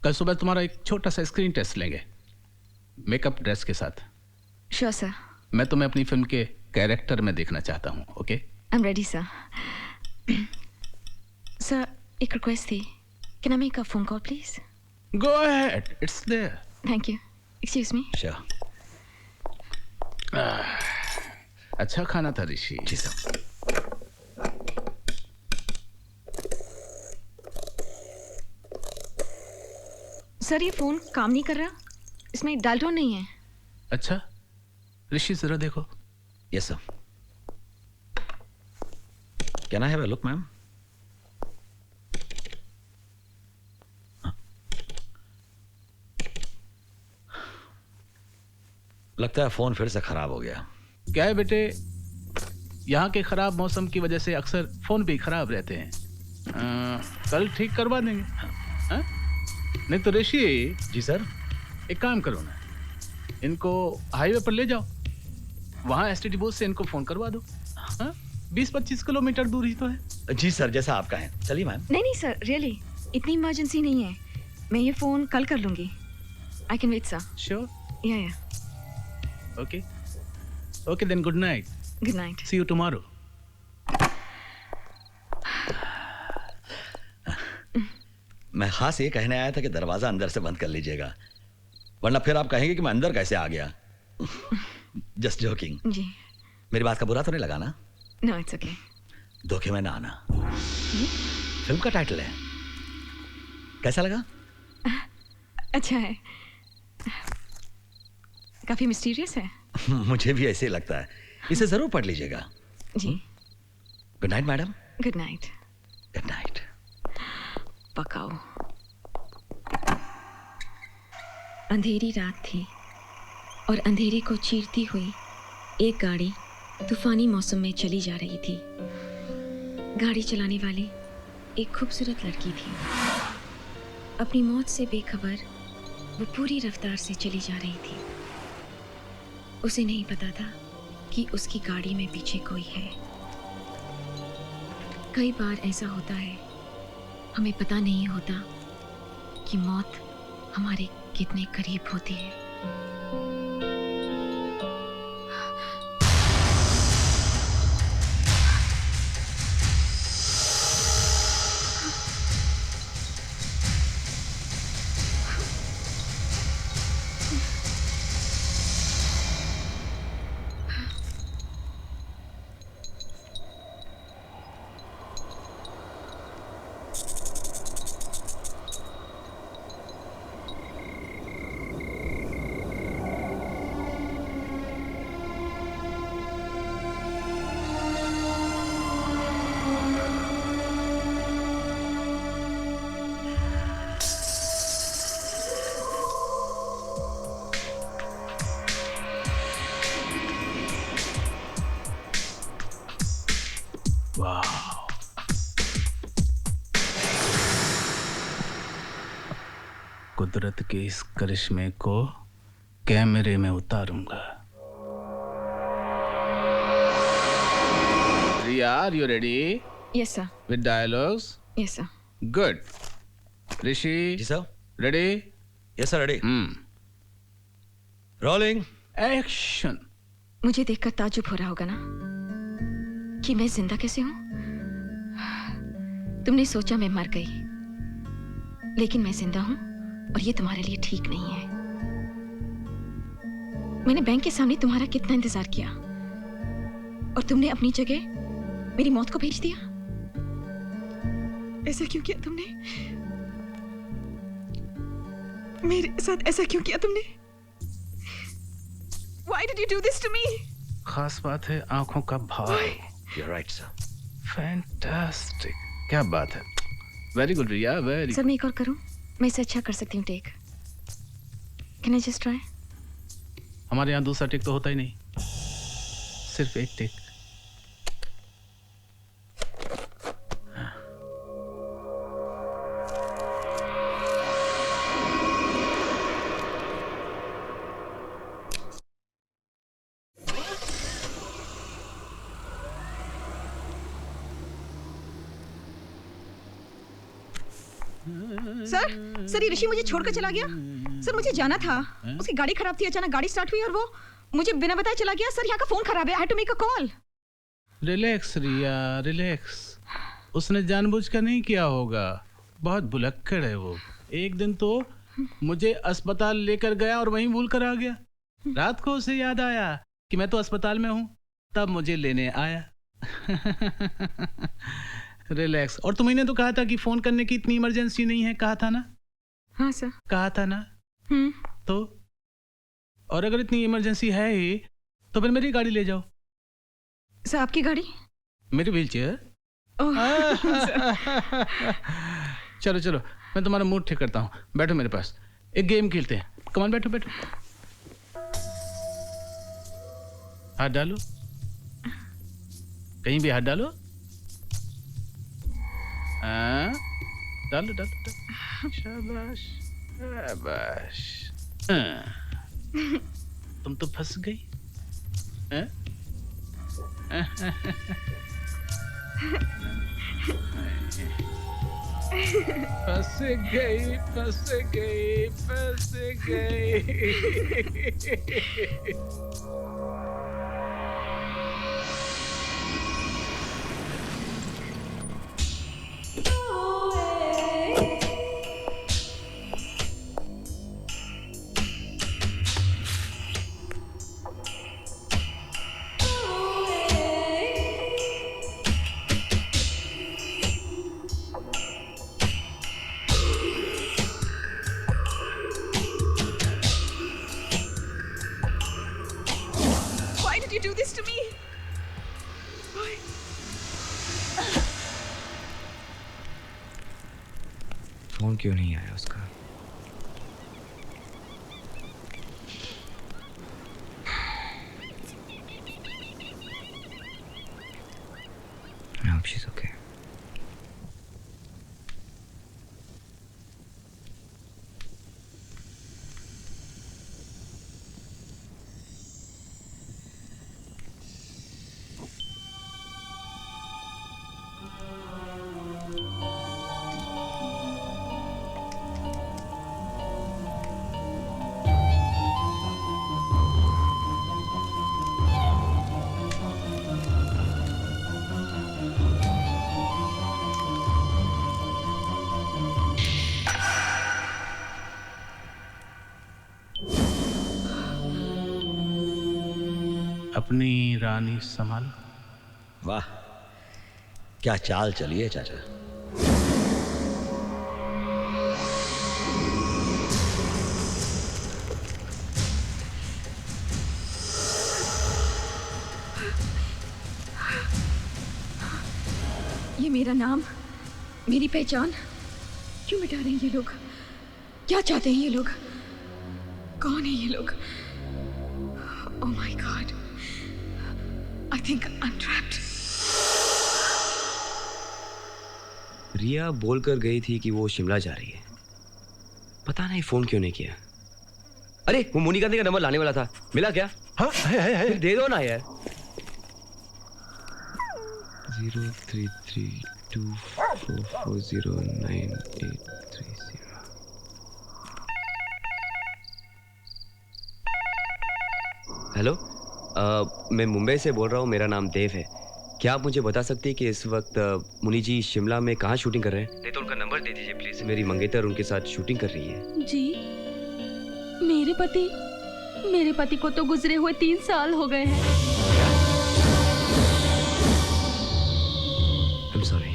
कल सुबह तुम्हारा एक छोटा सा स्क्रीन टेस्ट लेंगे मेकअप ड्रेस के साथ। Sure sir. मैं तुम्हें अपनी फिल्म के कैरेक्टर में देखना चाहता हूँ। Okay? I am ready sir. Sir एक रिक्वेस्ट थी, can I make a phone call please? Go ahead, it's there. Thank you. Excuse me. Sure. अच्छा खाना था ऋषि। जी सर। सर ये फोन काम नहीं कर रहा, इसमें डायल टोन नहीं है। अच्छा ऋषि जरा देखो। Yes sir. Can I have a look ma'am? लगता है फोन फिर से खराब हो गया। क्या है बेटे, यहाँ के खराब मौसम की वजह से अक्सर फोन भी खराब रहते हैं। कल ठीक करवा देंगे। हाँ? नहीं तो ऋषि। जी सर। एक काम करो ना, इनको हाईवे पर ले जाओ, वहाँ एसटीडी बूथ से इनको फोन करवा दो। 20-25 किलोमीटर दूर ही तो है। जी सर, जैसा आप कहें। चलिए मैम। नहीं सर, रियली इतनी इमरजेंसी नहीं है, मैं ये फोन कल कर लूंगी। I can wait sir. Sure? Yeah okay okay then good night. Good night. See you tomorrow. मैं खास ये कहने आया था कि दरवाजा अंदर से बंद कर लीजिएगा, वरना फिर आप कहेंगे कि मैं अंदर कैसे आ गया। Just joking. जी। मेरी बात का बुरा तो नहीं लगा ना? No it's okay. धोखे में ना आना। फिल्म का टाइटल है, कैसा लगा? अच्छा है, काफी मिस्टीरियस है। मुझे भी ऐसे ही लगता है, इसे जरूर पढ़ लीजिएगा। जी। Good night madam. Good night. Good night. पकाओ। अंधेरी रात थी और अंधेरे को चीरती हुई एक गाड़ी तूफानी मौसम में चली जा रही थी। गाड़ी चलाने वाली एक खूबसूरत लड़की थी। अपनी मौत से बेखबर वो पूरी रफ्तार से चली जा रही थी। उसे नहीं पता था कि उसकी गाड़ी में पीछे कोई है। कई बार ऐसा होता है, हमें पता नहीं होता कि मौत हमारे कितने करीब होती है। कुदरत के इस करिश्मे को कैमरे में उतारूंगा। Riya, are you ready? Yes sir. With dialogues? Yes sir. Good. Rishi? जी sir. Ready? Yes sir, ready. Rolling action. मुझे देखकर ताज्जुब हो रहा होगा ना कि मैं जिंदा कैसे हूं। तुमने सोचा मैं मर गई, लेकिन मैं जिंदा हूं और ये तुम्हारे लिए ठीक नहीं है। मैंने बैंक के सामने तुम्हारा कितना इंतजार किया और तुमने अपनी जगह मेरी मौत को भेज दिया। ऐसा क्यों किया तुमने? मेरे साथ ऐसा क्यों किया तुमने? Why did you do this to me? खास बात है आंखों का भाव। You're right, sir. फैंटास्टिक, क्या बात है। वेरी गुड रिया, वेरी। सर मैं एक और करूं? मैं इसे अच्छा कर सकती हूँ take. Can I just try? हमारे यहाँ दूसरा टेक तो होता ही नहीं, सिर्फ एक टेक। सर ये ऋषि मुझे छोड़कर चला गया। सर मुझे जाना था, उसकी गाड़ी खराब थी, अचानक गाड़ी स्टार्ट हुई और वो मुझे बिना बताए चला गया। सर यहाँ का फोन खराब है, I had to make a call. Relax Riya, relax. उसने जानबूझकर नहीं किया होगा, बहुत भुलक्कड़ है वो। एक दिन तो मुझे अस्पताल लेकर गया और वहीं भूल कर आ गया। रात को उसे याद आया कि मैं तो अस्पताल में हूँ, तब मुझे लेने आया। रिलैक्स। और तुम्हें तो कहा था कि फोन करने की इतनी इमरजेंसी नहीं है, कहा था ना? हाँ सर। कहा था ना? तो और अगर इतनी इमरजेंसी है ही तो फिर मेरी गाड़ी ले जाओ। सर आपकी गाड़ी? मेरी व्हील चेयर। चलो चलो मैं तुम्हारा मूड ठीक करता हूँ, बैठो मेरे पास, एक गेम खेलते हैं। कमान बैठो बैठो। हाथ डालो, कहीं भी हाथ डालो। हाँ डालो डालो डालो। शाबाश शाबाश। तुम तो फंस गई। फंस गई फंस गई फंस गई। फोन क्यों नहीं आया उसका? I hope she's okay. अपनी रानी संभाल। वाह क्या चाल चली है चाचा। ये मेरा नाम, मेरी पहचान क्यों मिटा रहे हैं ये लोग? क्या चाहते हैं ये लोग? कौन है ये लोग? Oh my God, I think I'm trapped. रिया बोल कर गई थी कि वो शिमला जा रही है, पता नहीं फोन क्यों नहीं किया। अरे वो मोनिका का नंबर लाने वाला था, मिला क्या? हाँ है। दे दो ना यार। 033244098830। हेलो, मैं मुंबई से बोल रहा हूँ, मेरा नाम देव है। क्या आप मुझे बता सकती हैं कि इस वक्त मुनि जी शिमला में कहाँ शूटिंग कर रहे हैं? नहीं तो उनका नंबर दे दीजिए प्लीज, मेरी मंगेतर उनके साथ शूटिंग कर रही है। जी मेरे पति मेरे पति को तो गुजरे हुए 3 साल हो गए हैं। I'm sorry.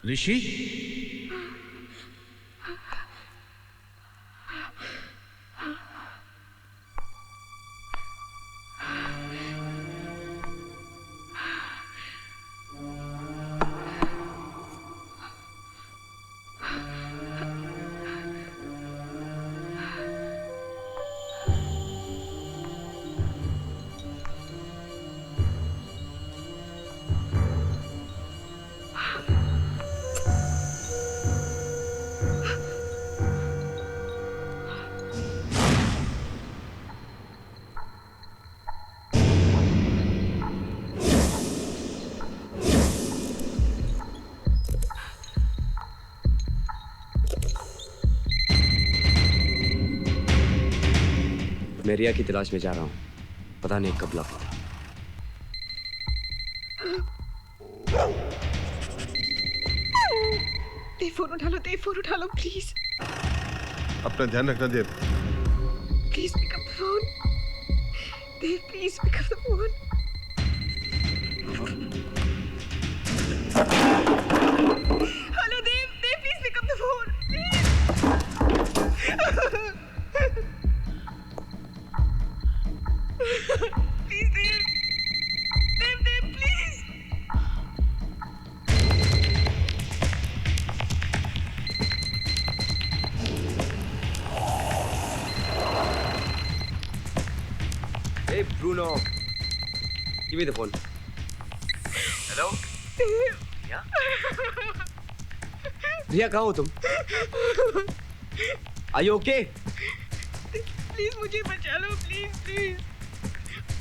ऋषि, मैं रिया की तलाश में जा रहा हूँ, पता नहीं कब लौटूंगा। देव फोन उठा लो, देव फोन उठा लो प्लीज। अपना ध्यान रखना Dev. Please pick up phone. Dev please pick up the phone. Hello Dev, Dev please pick up the phone please. Dev, Dev, Dev please. Hey Bruno, give me the phone. Hello? Riya? Riya कहाँ हो तुम? Are you okay? प्लीज मुझे बचा लो, प्लीज प्लीज।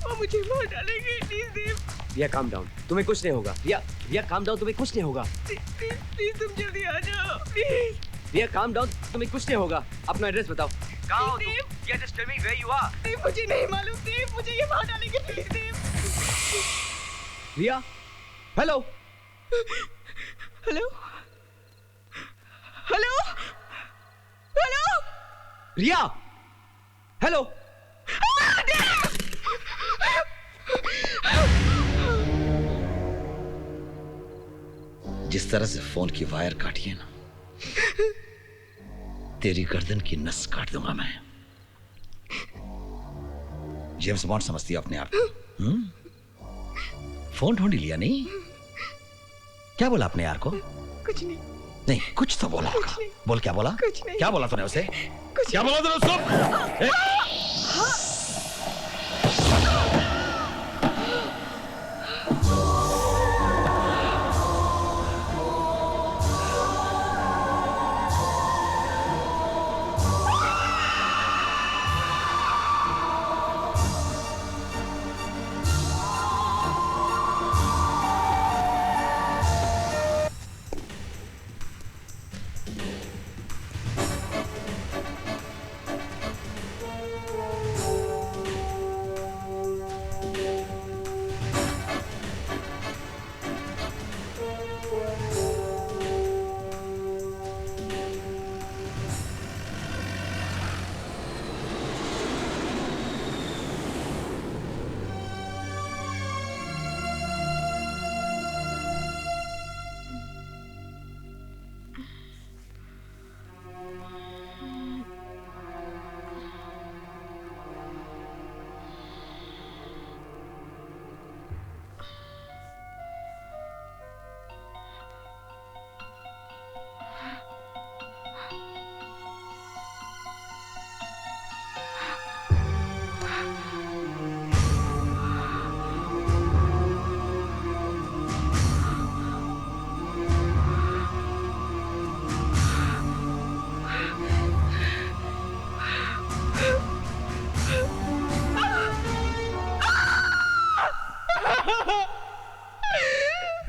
वो मुझे मार डालेंगे, please Dev. Riya calm down, तुम्हें कुछ नहीं होगा। रिया, रिया काम डाउन, तुम्हें कुछ नहीं होगा। प्लीज तुम जल्दी आ जाओ, प्लीज। रिया काम डाउन, तुम्हें कुछ नहीं होगा। अपना एड्रेस बताओ। कहाँ हो तुम? Yeah, just tell me where you are. देव मुझे नहीं मालूम, देव मुझे ये मार डालेंगे, please Dev. Riya, hello hello hello hello Riya, hello. जिस तरह से फोन की वायर काटी है ना, तेरी गर्दन की नस काट दूंगा मैं। जेम्स बॉन्ड समझती है अपने आप को। फोन ढूंढ लिया नहीं? क्या बोला अपने यार को? कुछ नहीं। नहीं, कुछ तो बोला होगा। बोल, क्या बोला? कुछ नहीं। क्या बोला तूने उसे? क्या बोला तूने उसको?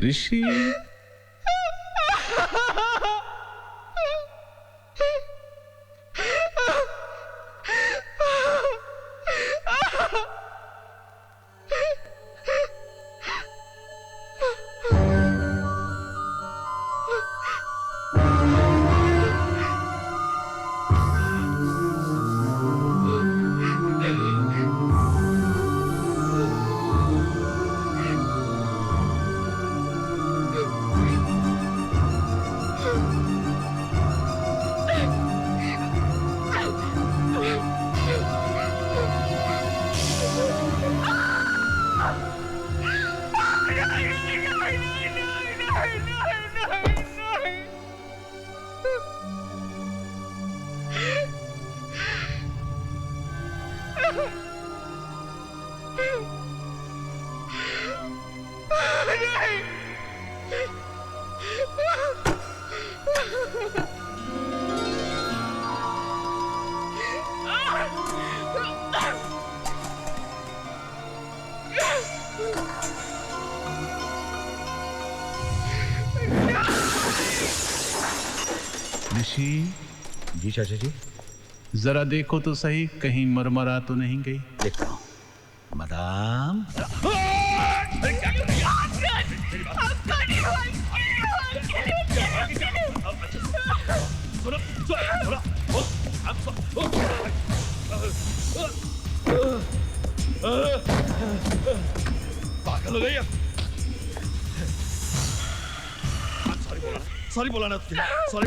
ऋषि, ऋषि। जी चाचा जी। जरा देखो तो सही, कहीं मरमरा तो नहीं गई। देखता हूँ। मदाम, पागल हो गई है। सॉरी बोला ना तुझे। सॉरी।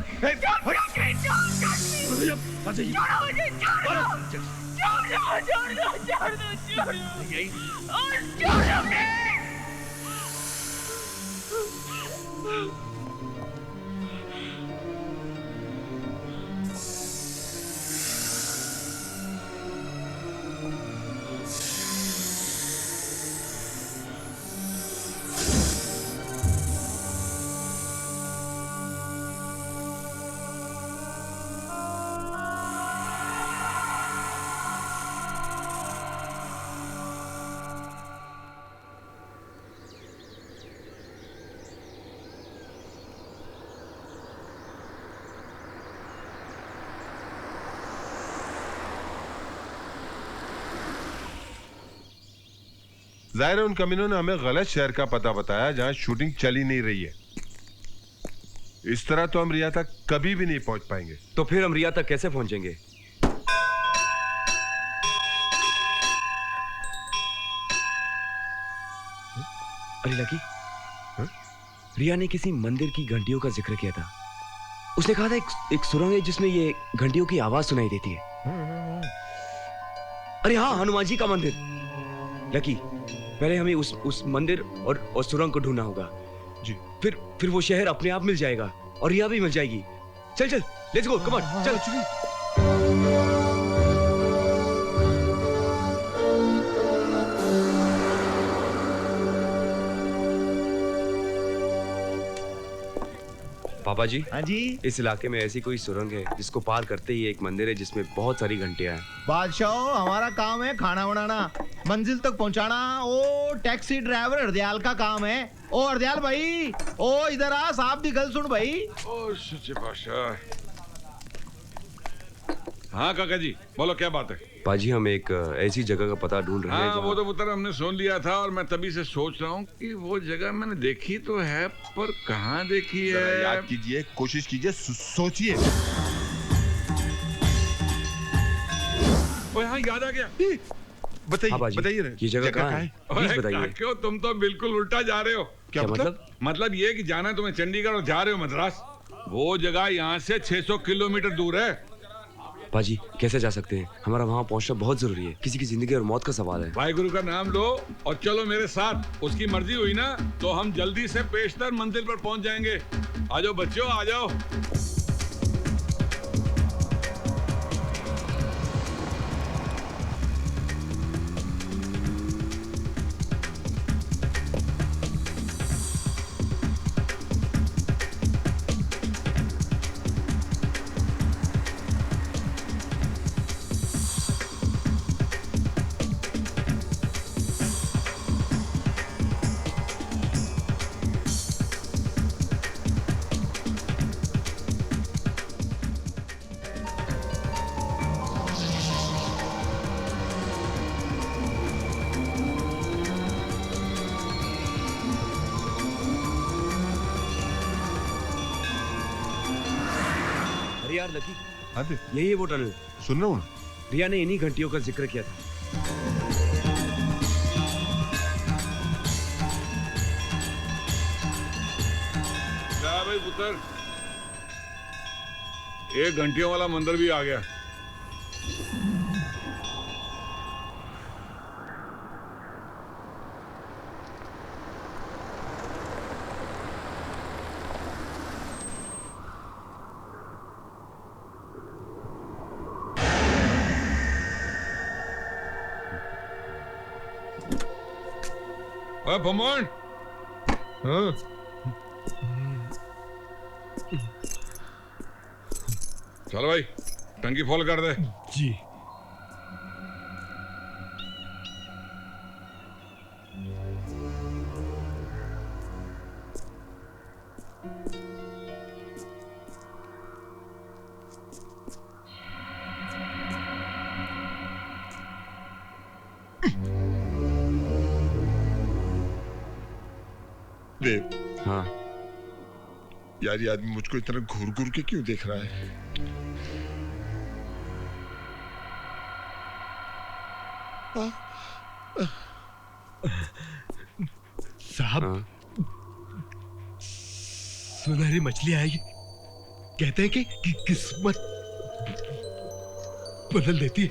जाहिर है उन कमीनों ने हमें गलत शहर का पता बताया जहां शूटिंग चली नहीं रही है। इस तरह तो हम रिया तक कभी भी नहीं पहुंच पाएंगे। तो फिर हम रिया तक कैसे पहुंचेंगे? अरे लकी, रिया ने किसी मंदिर की घंटियों का जिक्र किया था। उसने कहा था एक सुरंग है जिसमें ये घंटियों की आवाज सुनाई देती है। अरे हाँ, हनुमान जी का मंदिर। लकी, पहले हमें उस मंदिर और सुरंग को ढूंढना होगा जी। फिर वो शहर अपने आप मिल जाएगा और रिया भी मिल जाएगी। चल चल, लेट्स गो, कम ऑन, चल। पापा जी। हाँ जी। इस इलाके में ऐसी कोई सुरंग है जिसको पार करते ही एक मंदिर है जिसमें बहुत सारी घंटियां हैं। बादशाह, हमारा काम है खाना बनाना, मंजिल तक पहुंचाना। ओ टैक्सी ड्राइवर हरदयाल का काम है। ओ हरदयाल भाई, ओ इधर आ, साहब दी गल सुन भाई। ओ सच्चे बादशाह। हाँ काका जी, बोलो क्या बात है? पाजी, हम एक ऐसी जगह का पता ढूंढ रहे हैं। हाँ, वो तो पुत्र हमने सुन लिया था और मैं तभी से सोच रहा हूँ कि वो जगह मैंने देखी तो है, पर कहाँ देखी है? याद कीजिए, कोशिश कीजिए, सोचिए। ओ हाँ, याद आ गया। बताइए, बताइए ये जगह कहाँ है? प्लीज बताइए। क्यों, तुम तो बिल्कुल उल्टा जा रहे हो। क्या मतलब? मतलब ये कि जाना तुम्हें चंडीगढ़ और जा रहे हो मद्रास। वो जगह यहाँ से 600 किलोमीटर दूर है। पाजी, कैसे जा सकते हैं? हमारा वहाँ पहुँचना बहुत जरूरी है। किसी की जिंदगी और मौत का सवाल है। भाई गुरु का नाम लो और चलो मेरे साथ। उसकी मर्जी हुई ना तो हम जल्दी से पेशतर मंजिल पर पहुँच जाएंगे। आ जाओ बच्चों, आ जाओ। यार लकी, यही है वो टनल। सुन रहा हूँ। रिया ने इन्हीं घंटियों का जिक्र किया था। क्या भाई पुत्र, एक घंटियों वाला मंदिर भी आ गया। भगवान, हाँ, चलो भाई टंकी फॉल कर दे। जी। देव। हाँ यार, ये आदमी मुझको इतना घूर घूर के क्यों देख रहा है? साहब, सुनहरी मछली आएगी। कहते हैं कि किस्मत बदल देती है।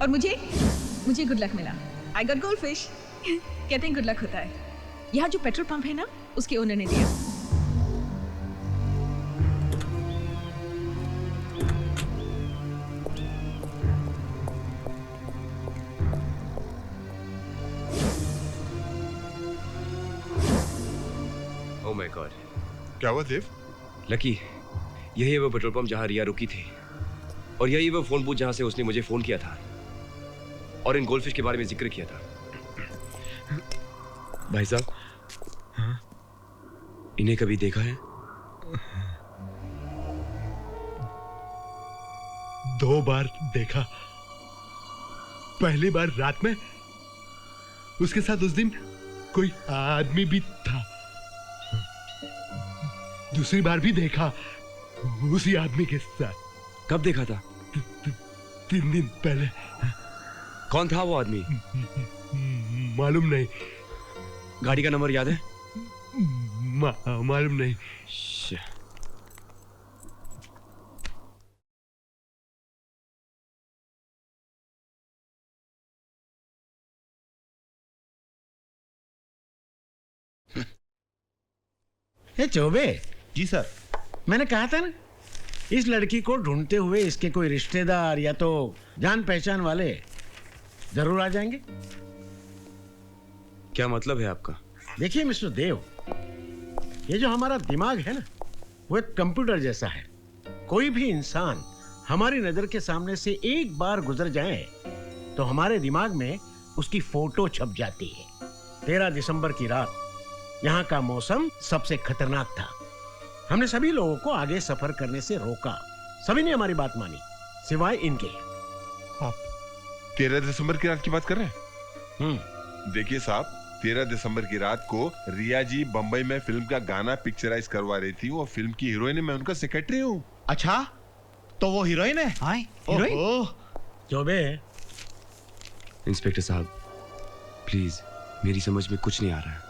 और मुझे गुड लक मिला। I got gold fish. कहते हैं गुड लक होता है। यहाँ जो पेट्रोल पंप है ना, उसके ओनर ने दिया। ओह माय गॉड। क्या हुआ देव? लकी, यही है वो पेट्रोल पंप जहाँ रिया रुकी थी, और यही वो फोन बूथ जहाँ से उसने मुझे फोन किया था और इन गोल्डफिश के बारे में जिक्र किया था। भाई साहब, इन्हें कभी देखा है? 2 बार देखा। पहली बार रात में उसके साथ उस दिन कोई आदमी भी था। दूसरी बार भी देखा उसी आदमी के साथ। कब देखा था? 3 दिन पहले। कौन था वो आदमी? मालूम नहीं। गाड़ी का नंबर याद है? मालूम नहीं। चौबे जी सर। मैंने कहा था ना, इस लड़की को ढूंढते हुए इसके कोई रिश्तेदार या तो जान पहचान वाले जरूर आ जाएंगे। क्या मतलब है आपका? देखिए मिस्टर देव, ये जो हमारा दिमाग है ना, वो एक कंप्यूटर जैसा है। कोई भी इंसान हमारी नजर के सामने से एक बार गुजर जाए तो हमारे दिमाग में उसकी फोटो छप जाती है। 13 दिसंबर की रात यहाँ का मौसम सबसे खतरनाक था। हमने सभी लोगों को आगे सफर करने से रोका। सभी ने हमारी बात मानी सिवाय इनके। आप 13 दिसंबर की रात की बात कर रहे हैं? देखिए साहब, 13 दिसंबर की रात को रिया जी बंबई में फिल्म का गाना पिक्चराइज करवा रही थी। वो फिल्म की हीरोइन है, मैं उनका सेक्रेटरी हूँ। अच्छा, तो वो हीरोइन है? हाँ, हीरोइन। चौबे। इंस्पेक्टर साहब, प्लीज, मेरी समझ में कुछ नहीं आ रहा है।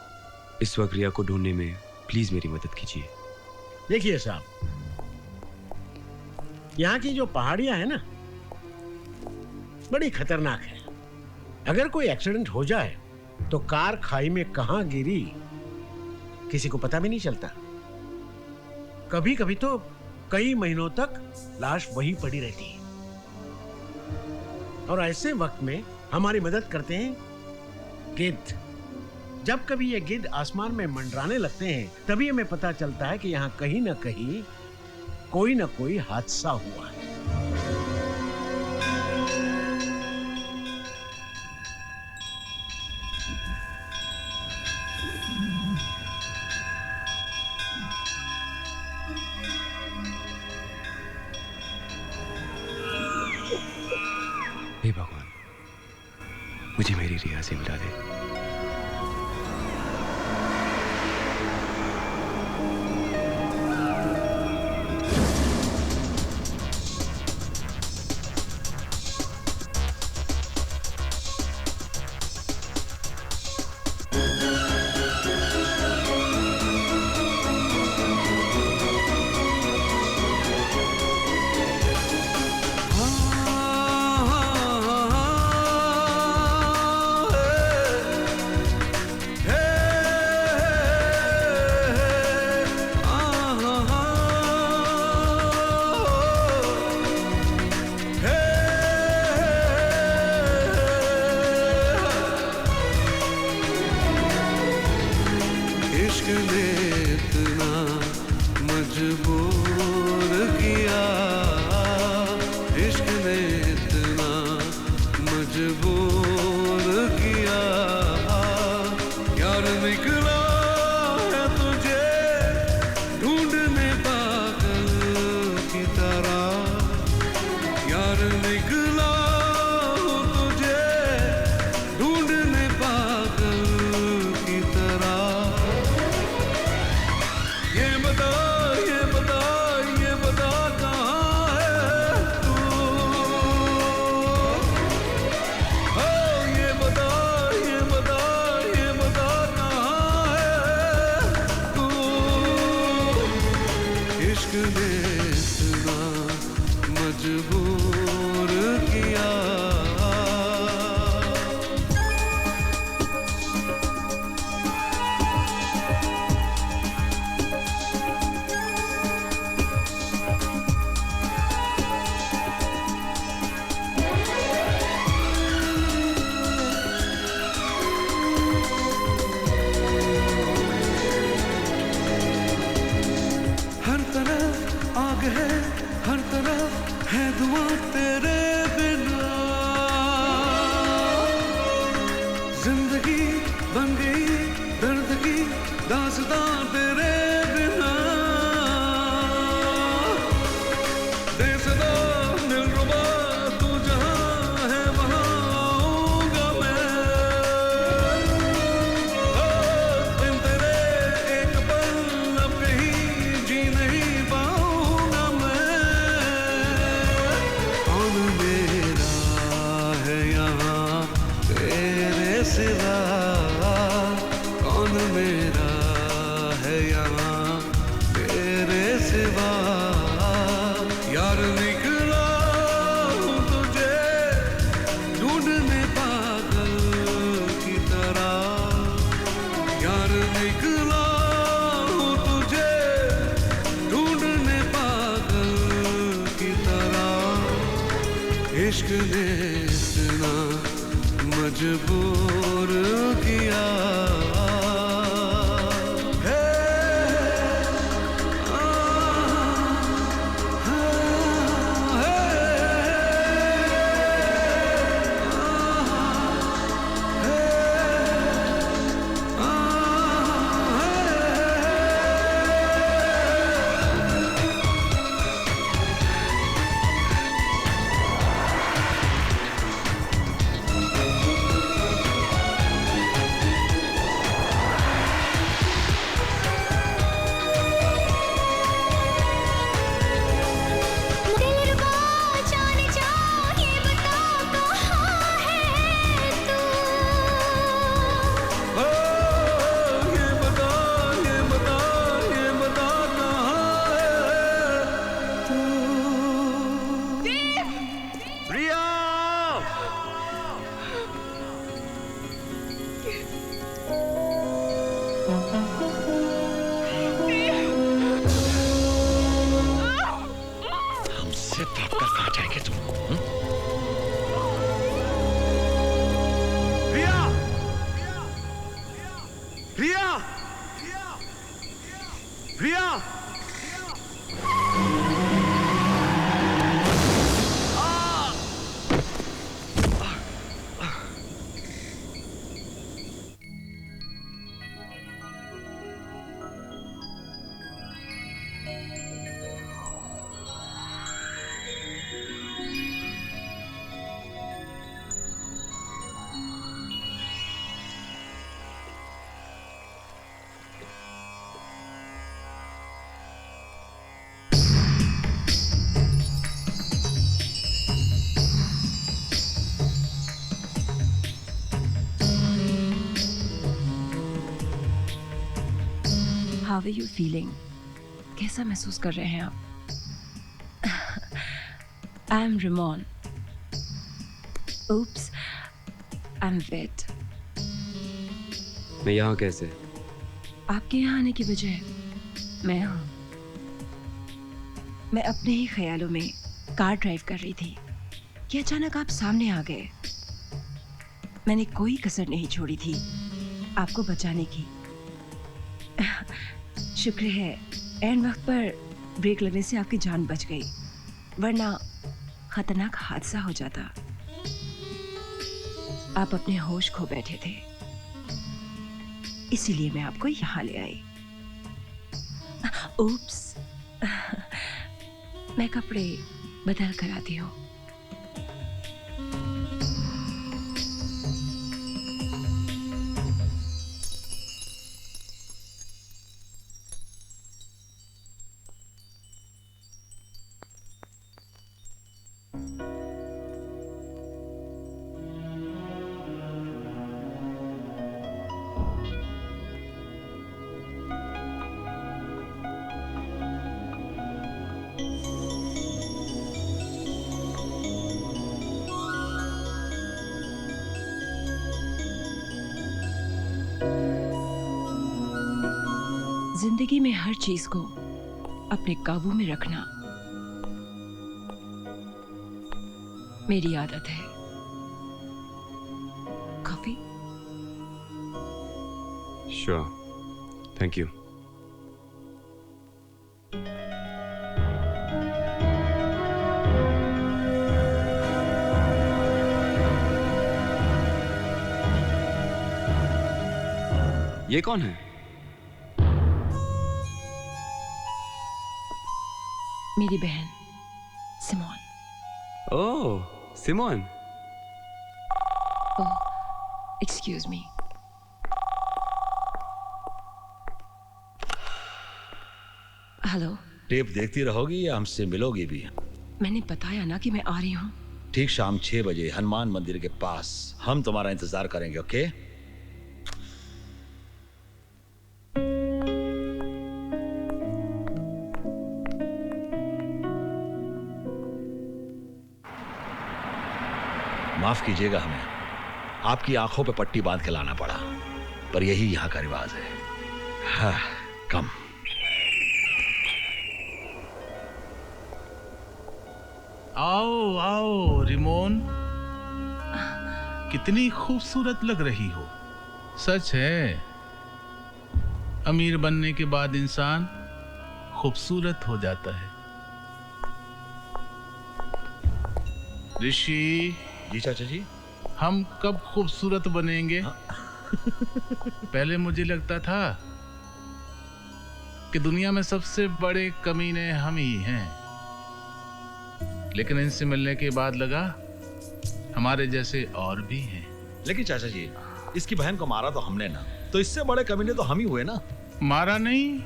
इस वक्त रिया को ढूंढने में प्लीज मेरी मदद कीजिए। देखिए साहब, यहाँ की जो पहाड़ियां हैं ना, बड़ी खतरनाक है। अगर कोई एक्सीडेंट हो जाए तो कार खाई में कहां गिरी किसी को पता भी नहीं चलता। कभी कभी तो कई महीनों तक लाश वहीं पड़ी रहती है। और ऐसे वक्त में हमारी मदद करते हैं गिद्ध। जब कभी ये गिद्ध आसमान में मंडराने लगते हैं, तभी हमें पता चलता है कि यहाँ कहीं ना कहीं कोई ना कोई हादसा हुआ है। हे भगवान, मुझे मेरी रिया से मिला दे। दिल रुबा सिवा यार निकला हूँ तुझे ढूंढने पागल की तरह यार निकला हूँ तुझे ढूंढने पागल की तरह इश्क ने इतना मजबूर किया How are you feeling? कैसा महसूस कर रहे हैं आप? I am Ramon. Oops, I'm wet. मैं यहाँ कैसे? आपके यहाँ आने की वजह मैं हूँ। मैं अपने ही ख्यालों में कार ड्राइव कर रही थी कि अचानक आप सामने आ गए। मैंने कोई कसर नहीं छोड़ी थी आपको बचाने की। शुक्र है एंड वक्त पर ब्रेक लगने से आपकी जान बच गई, वरना खतरनाक हादसा हो जाता। आप अपने होश खो बैठे थे, इसीलिए मैं आपको यहाँ ले आई। उप्स, मैं कपड़े बदल कर आती हूँ। जिंदगी में हर चीज को अपने काबू में रखना मेरी आदत है। कॉफी? Sure. Thank you. ये कौन है? मेरी बहन सिमोन। ओह, सिमोन। ओह, एक्सक्यूज मी। हेलो। टेप देखती रहोगी या हमसे मिलोगी भी? मैंने बताया ना कि मैं आ रही हूँ। ठीक शाम 6 बजे हनुमान मंदिर के पास हम तुम्हारा इंतजार करेंगे, ओके? माफ कीजिएगा, हमें आपकी आंखों पे पट्टी बांध के लाना पड़ा, पर यही यहाँ का रिवाज है। हाँ, कम। आओ आओ रिमोन, कितनी खूबसूरत लग रही हो। सच है, अमीर बनने के बाद इंसान खूबसूरत हो जाता है। ऋषि जी चाचा जी, हम कब खूबसूरत बनेंगे? पहले मुझे लगता था कि दुनिया में सबसे बड़े कमीने हम ही हैं, लेकिन इनसे मिलने के बाद लगा हमारे जैसे और भी हैं। लेकिन चाचा जी, इसकी बहन को मारा तो हमने ना, तो इससे बड़े कमीने तो हम ही हुए ना। मारा नहीं,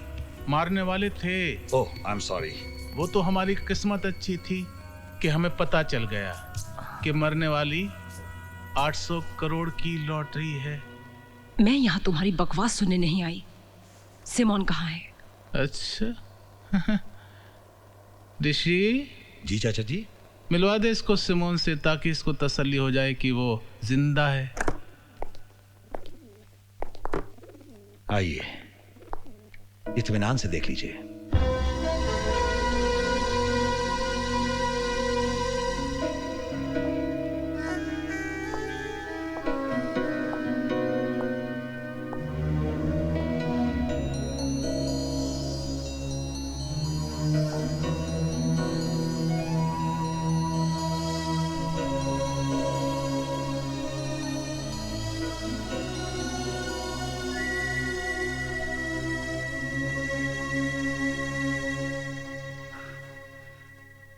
मारने वाले थे। ओह, आई एम सॉरी। वो तो हमारी किस्मत अच्छी थी कि हमें पता चल गया कि मरने वाली 800 करोड़ की लॉटरी है। मैं यहाँ तुम्हारी बकवास सुनने नहीं आई। सिमोन कहाँ है? अच्छा ऋषि। जी चाचा जी। मिलवा दे इसको सिमोन से, ताकि इसको तसल्ली हो जाए कि वो जिंदा है। आइए, इत्मीनान से देख लीजिए।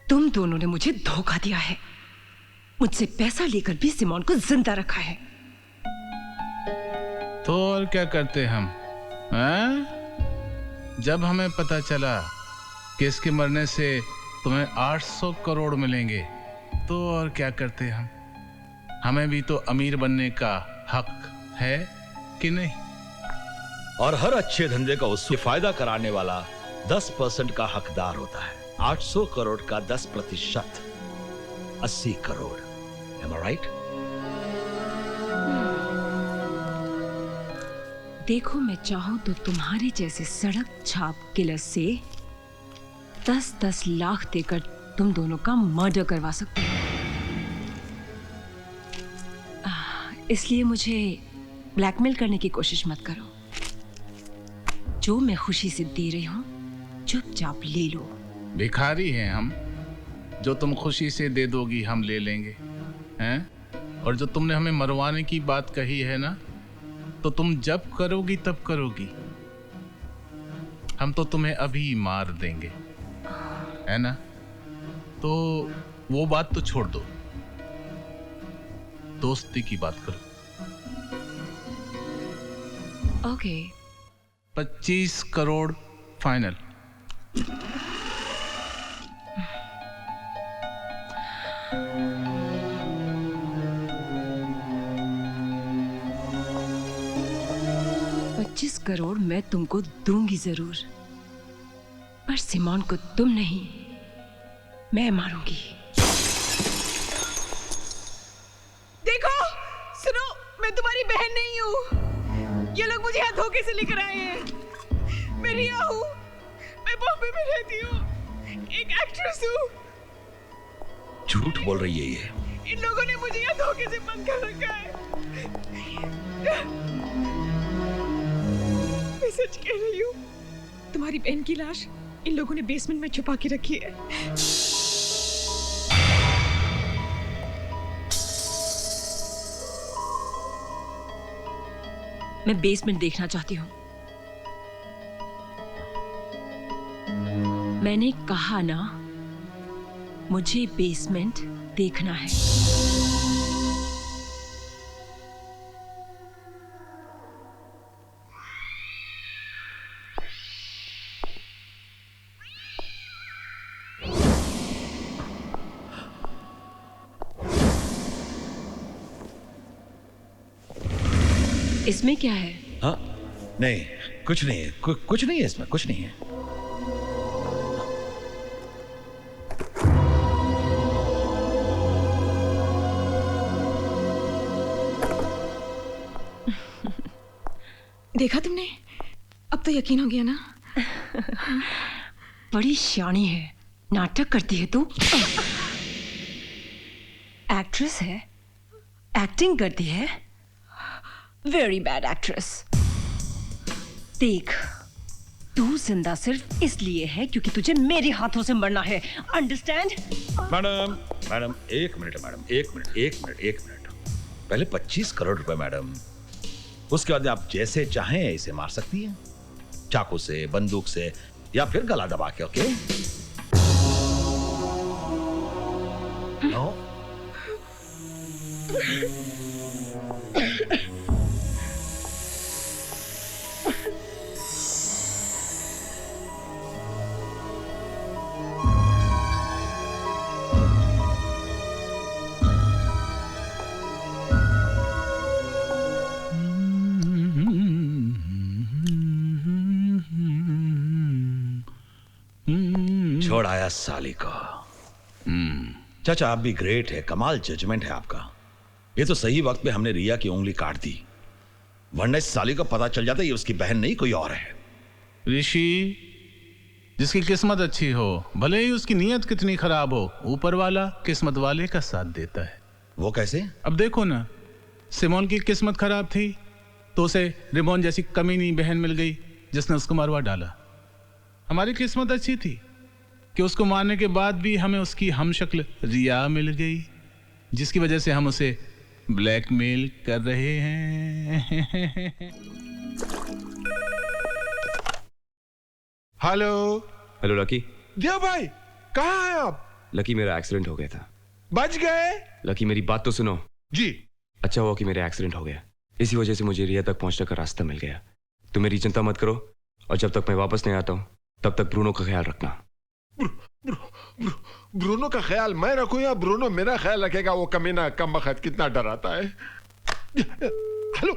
तुम दोनों ने मुझे धोखा दिया है। मुझसे पैसा लेकर भी सिमोन को जिंदा रखा है। तो और क्या करते हम, हैं? जब हमें पता चला कि इसके मरने से तुम्हें 800 करोड़ मिलेंगे, तो और क्या करते हम? हमें भी तो अमीर बनने का हक है कि नहीं? और हर अच्छे धंधे का उससे फायदा कराने वाला 10% का हकदार होता है। 800 करोड़ का 10%, 80 करोड़। Am I right? देखो, मैं चाहूं तो तुम्हारे जैसे सड़क छाप किलर से 10-10 लाख देकर तुम दोनों का मर्डर करवा सकती हूँ। इसलिए मुझे ब्लैकमेल करने की कोशिश मत करो। जो मैं खुशी से दे रही हूँ, चुपचाप ले लो। भिखारी हैं हम, जो तुम खुशी से दे दोगी हम ले लेंगे, हैं? और जो तुमने हमें मरवाने की बात कही है ना, तो तुम जब करोगी तब करोगी। हम तो तुम्हें अभी मार देंगे, है ना? तो वो बात तो छोड़ दो, दोस्ती की बात करो। ओके। 25 करोड़ फाइनल। करोड़ मैं तुमको दूंगी जरूर, पर सिमोन को तुम नहीं, मैं मारूंगी। देखो, सुनो, मैं तुम्हारी बहन नहीं हूँ। ये लोग मुझे यहाँ धोखे से लेकर आए हैं। मैं रिया हूँ, मैं बॉम्बे में रहती हूँ, एक एक्ट्रेस हूँ। झूठ बोल रही है ये। इन लोगों ने मुझे यहाँ धोखे से बंद कर रखा है। मैं सच कह रही हूँ, तुम्हारी बहन की लाश इन लोगों ने बेसमेंट में छुपा के रखी है। मैं बेसमेंट देखना चाहती हूँ। मैंने कहा ना, मुझे बेसमेंट देखना है। इसमें क्या है? हाँ, नहीं, कुछ नहीं है, कुछ नहीं है इसमें, कुछ नहीं है। देखा तुमने? अब तो यकीन हो गया ना? बड़ी शानी है, नाटक करती है तू। एक्ट्रेस है, एक्टिंग करती है, वेरी बैड एक्ट्रेस। देख, तू जिंदा सिर्फ इसलिए है क्योंकि तुझे मेरे हाथों से मरना है, अंडरस्टैंड? मैडम मैडम एक मिनट मैडम, एक मिनट। पहले 25 करोड़ रुपए मैडम, उसके बाद आप जैसे चाहें इसे मार सकती हैं, चाकू से, बंदूक से, या फिर गला दबा के। ओके? नो? छोड़ आया साली को। चाचा आप भी ग्रेट है, कमाल जजमेंट है आपका। ये तो सही वक्त पे हमने रिया की उंगली काट दी, वरना इस साली को पता चल जाता ये उसकी बहन नहीं कोई और है। ऋषि, जिसकी किस्मत अच्छी हो, भले ही उसकी नीयत कितनी खराब हो, ऊपर वाला किस्मत वाले का साथ देता है। वो कैसे? अब देखो ना, सिमोन की किस्मत खराब थी तो उसे रिमोन जैसी कमीनी बहन मिल गई जिसने उसको मरवा डाला। हमारी किस्मत अच्छी थी कि उसको मारने के बाद भी हमें उसकी हमशक्ल रिया मिल गई, जिसकी वजह से हम उसे ब्लैकमेल कर रहे हैं। Hello hello lucky. देव भाई, कहाँ हैं आप? लकी, मेरा एक्सीडेंट हो गया था। बच गए? लकी मेरी बात तो सुनो। जी। अच्छा हुआ कि मेरा एक्सीडेंट हो गया, इसी वजह से मुझे रिया तक पहुंचने का रास्ता मिल गया। तुम मेरी चिंता मत करो, और जब तक मैं वापस नहीं आता हूं तब तक ब्रूनो का ख्याल रखना। ब्रूनो का ख्याल मैं रखूं या ब्रूनो मेरा ख्याल रखेगा? वो कमीना कमबख्त कितना डराता है। हेलो,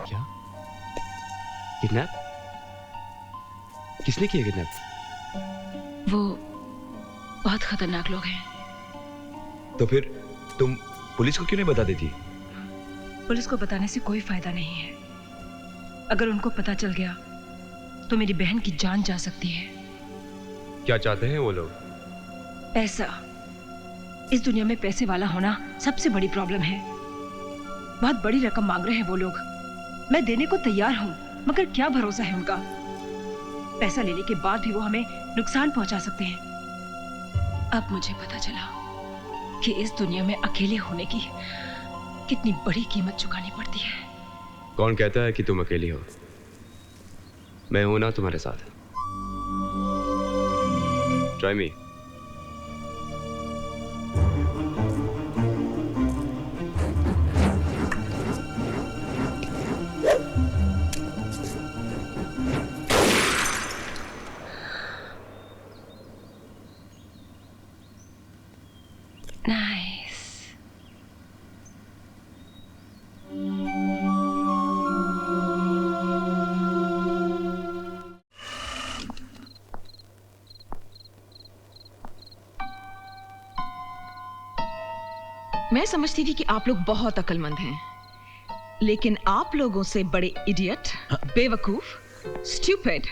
क्या किडनैप? किसने किया किडनैप? वो बहुत खतरनाक लोग हैं। तो फिर तुम पुलिस को क्यों नहीं बता देती? पुलिस को बताने से कोई फायदा नहीं है। अगर उनको पता चल गया तो मेरी बहन की जान जा सकती है। क्या चाहते हैं वो लोग? पैसा। इस दुनिया में पैसे वाला होना सबसे बड़ी प्रॉब्लम है। बहुत बड़ी रकम मांग रहे हैं वो लोग। मैं देने को तैयार हूं, मगर क्या भरोसा है उनका? पैसा लेने के बाद भी वो हमें नुकसान पहुंचा सकते हैं। अब मुझे पता चला कि इस दुनिया में अकेले होने की कितनी बड़ी कीमत चुकानी पड़ती है। कौन कहता है कि तुम अकेली हो? मैं हूं ना तुम्हारे साथ। Try me. Nice. मैं समझती थी कि आप लोग बहुत अक्लमंद हैं, लेकिन आप लोगों से बड़े इडियट, बेवकूफ, स्टूपिड,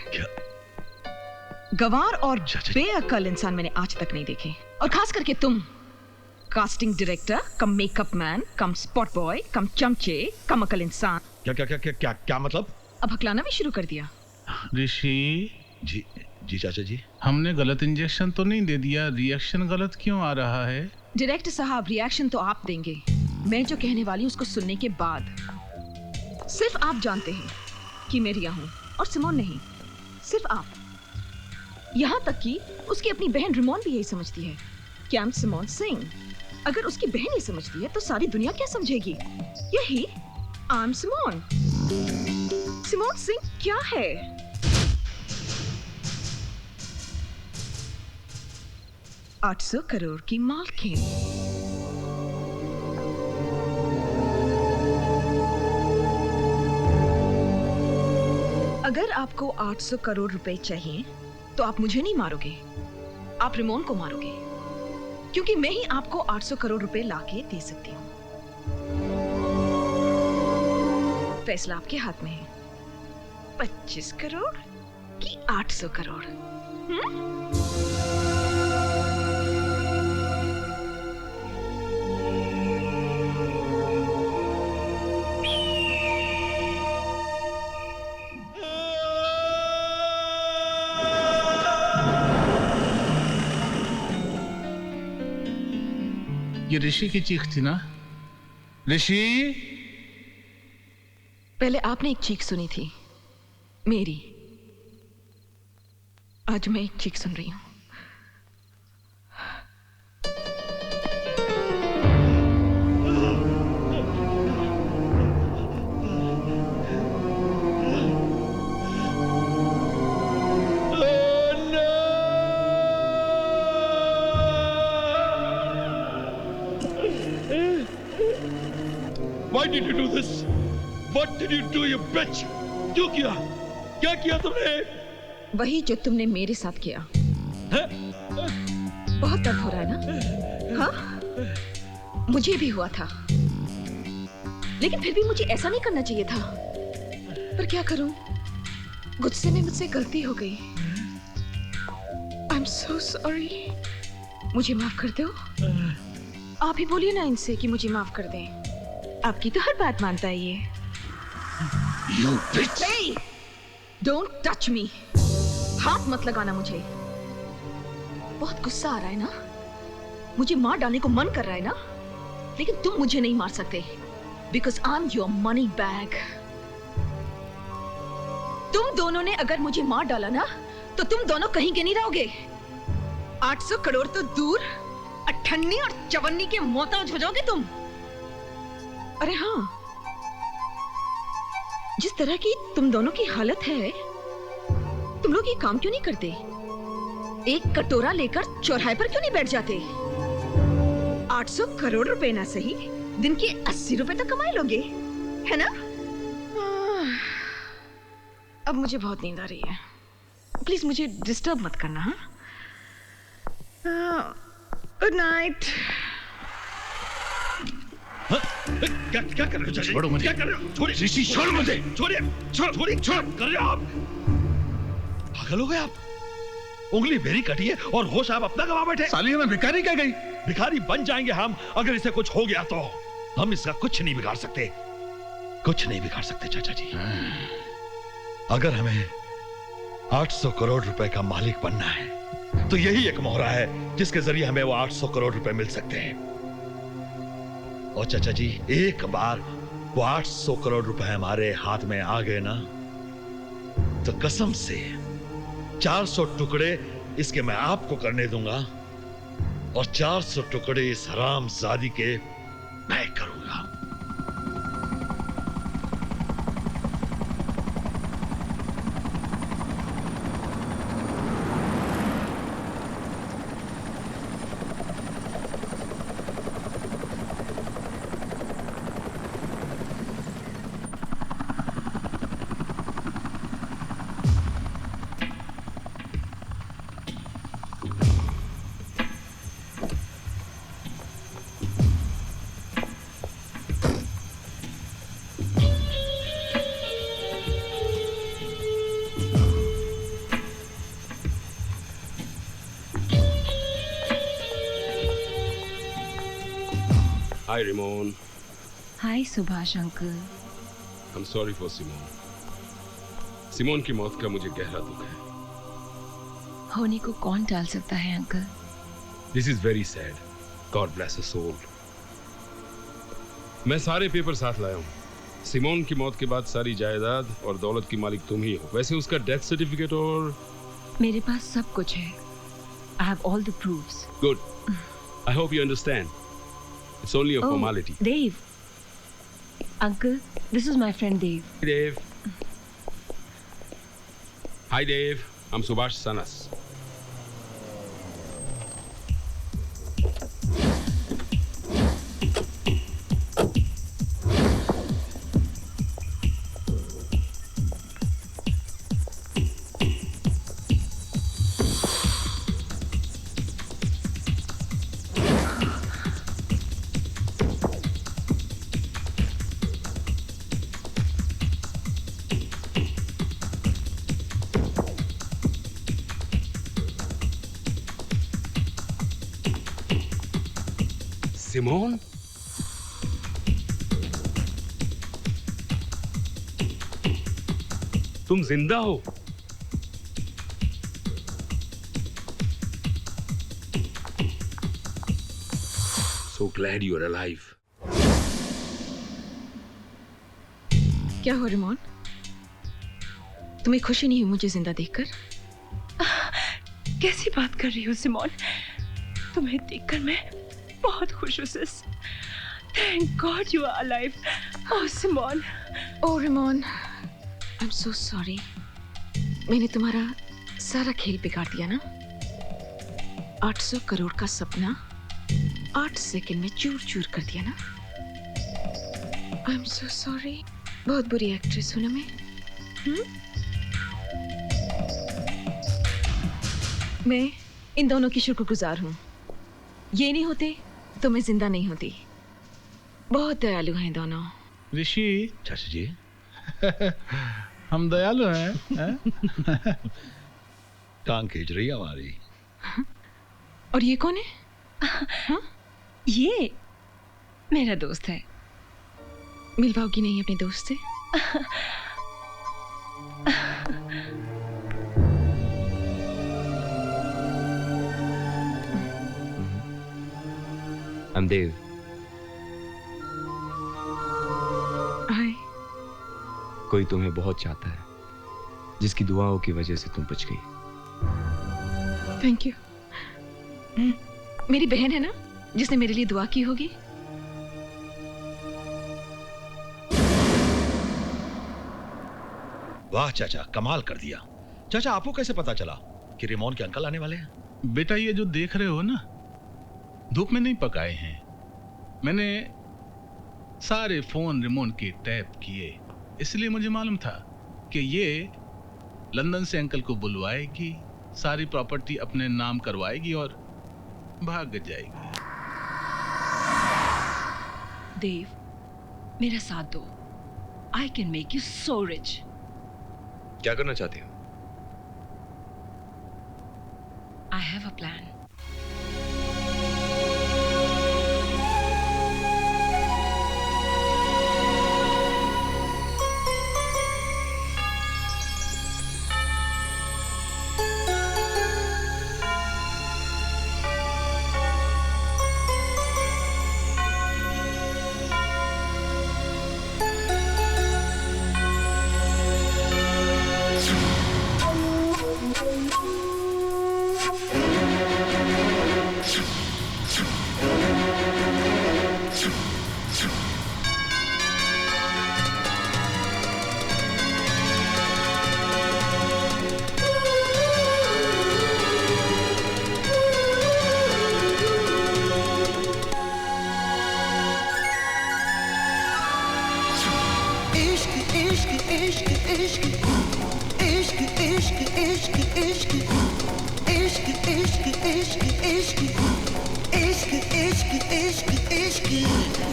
गवार और बेअक्ल इंसान मैंने आज तक नहीं देखे। और खास करके तुम, casting director cum makeup man cum spot boy cum चमचे कम अकल इंसान। क्या क्या क्या क्या क्या क्या मतलब? अब हकलाना भी शुरू कर दिया। ऋषि जी जी चाचा जी, हमने गलत इंजेक्शन तो नहीं दे दिया? रिएक्शन गलत क्यों आ रहा है? डायरेक्टर साहब, रिएक्शन तो आप देंगे, मैं जो कहने वाली हूँ उसको सुनने के बाद। सिर्फ आप जानते हैं कि मैं रिया हूँ और सिमोन नहीं, सिर्फ आप। यहाँ तक कि उसकी अपनी बहन रिमोन भी यही समझती है कि आई एम सिमोन सिंह। अगर उसकी बहन ये समझती है तो सारी दुनिया क्या समझेगी? यही I am Simone. Simone Singh क्या है? 800 करोड़ की मालकिन। अगर आपको 800 करोड़ रुपए चाहिए तो आप मुझे नहीं मारोगे, आप रिमोन को मारोगे, क्योंकि मैं ही आपको 800 करोड़ रुपए लाके दे सकती हूँ। फैसला आपके हाथ में है, 25 करोड़ कि 800 करोड़? ये ऋषि की चीख थी ना? ऋषि? पहले आपने एक चीख सुनी थी मेरी, आज मैं एक चीख सुन रही हूं। Why did you do this? What did you do, you bitch? क्यों किया? क्या किया तुमने? वही जो तुमने मेरे साथ किया। बहुत दर्द हो रहा है ना? हाँ? मुझे भी हुआ था, लेकिन फिर भी मुझे ऐसा नहीं करना चाहिए था। पर क्या करूं? गुस्से में मुझसे गलती हो गई। I'm so sorry। मुझे माफ कर दो। आप ही बोलिए ना इनसे कि मुझे माफ कर दें। आपकी तो हर बात मानता है ये। You bitch! Hey! Don't touch me! हाथ मत लगाना मुझे। बहुत गुस्सा आ रहा है ना? मुझे मार डालने को मन कर रहा है ना? लेकिन तुम मुझे नहीं मार सकते, because I'm your money bag। तुम दोनों ने अगर मुझे मार डाला ना, तो तुम दोनों कहीं के नहीं रहोगे। 800 करोड़ तो दूर, अठन्नी और चवन्नी के मोहताज हो जाओगे तुम। अरे हाँ, जिस तरह की तुम दोनों की हालत है, तुम लोग ये काम क्यों नहीं करते? एक कटोरा लेकर चौराहे पर क्यों नहीं बैठ जाते? 800 करोड़ रुपए ना सही, दिन के 80 रुपए तक कमाए लोगे, है ना? अब मुझे बहुत नींद आ रही है, प्लीज मुझे डिस्टर्ब मत करना। Good night. क्या कर रहे हो? छोड़ो मुझे। क्या कर रहे हो? छोड़िए। ऋषि छोड़ मुझे। छोड़िए। छोड़िए। छोड़ कर रहे हो आप? पागल हो गए आप? उंगली मेरी कटी है और होश आप अपना गवा बैठे। सालिया में भिखारी क्या गई? भिखारी बन जाएंगे हम अगर इसे कुछ हो गया तो। हम इसका कुछ नहीं बिगाड़ सकते, कुछ नहीं बिगाड़ सकते चाचा जी। अगर हमें 800 करोड़ रुपए का मालिक बनना है तो यही एक मोहरा है जिसके जरिए हमें वो 800 करोड़ रुपए मिल सकते हैं। और चाचा जी, एक बार वो 800 करोड़ रुपए हमारे हाथ में आ गए ना, तो कसम से 400 टुकड़े इसके मैं आपको करने दूंगा और 400 टुकड़े इस हरामजादी के मैं करूंगा। Hi, Ramon. Hi Subhash uncle. I'm sorry for Simone. Simone की मौत का मुझे गहरा दुख है। होने को कौन टाल सकता है uncle? This is very sad. God bless her soul. मैं सारे पेपर साथ लाया हूँ। सिमोन की मौत के बाद सारी जायदाद और दौलत की मालिक तुम ही हो। वैसे उसका डेथ सर्टिफिकेट और मेरे पास सब कुछ है। I have all the proofs. Good. I hope you understand. It's only a formality. Dave. Uncle, this is my friend Dave. Hey, Dave. Hi, Dave. I'm Subhash Sanas. Simone, तुम जिंदा हो? So glad you're alive. क्या हो Ramon? तुम्हें खुशी नहीं हुई मुझे जिंदा देखकर? कैसी बात कर रही हो सिमोन? तुम्हें देखकर मैं बहुत खुश हूँ sis. Thank God you are alive. Oh Simone. Oh Ramon, I'm so sorry. मैंने तुम्हारा सारा खेल बिगाड़ दिया ना? 800 करोड़ का सपना 8 सेकंड में चूर चूर कर दिया ना? I'm so sorry. बहुत बुरी एक्ट्रेस हूँ ना मैं? मैं इन दोनों की शुक्रगुजार हूँ। ये नहीं होते तो मैं जिंदा नहीं होती। बहुत दयालु हैं दोनों। ऋषि, चाचा जी, हम दयालु हैं? टांग खींच रही है हमारी। और ये कौन है? ये मेरा दोस्त है। मिलवाओगी नहीं अपने दोस्त से? I'm Dev. हाय। कोई तुम्हें बहुत चाहता है, जिसकी दुआओं की वजह से तुम बच गई। Thank you. मेरी बहन है ना जिसने मेरे लिए दुआ की होगी? वाह चाचा, कमाल कर दिया। चाचा, आपको कैसे पता चला कि रेमोन के अंकल आने वाले हैं? बेटा, ये जो देख रहे हो ना, धूप में नहीं पकाए हैं। मैंने सारे फोन रेमोन के टैप किए, इसलिए मुझे मालूम था कि ये लंदन से अंकल को बुलवाएगी, सारी प्रॉपर्टी अपने नाम करवाएगी और भाग जाएगी। देव, मेरा साथ दो। I can make you so rich. क्या करना चाहते हो? I have a plan.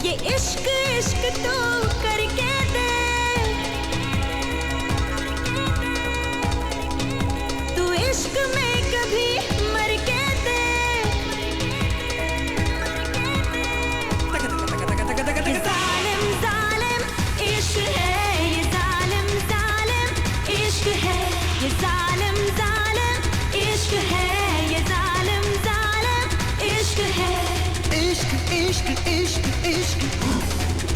ये इश्क इश्क तो करके दे, तू इश्क में कभी मर के दे। ये जालिम जालिम इश्क है, ये जालिम जालिम इश्क है, ये जालिम जालिम इश्क है, ये जालिम जालिम इश्क है। इश्क इश्क इश्क इश्क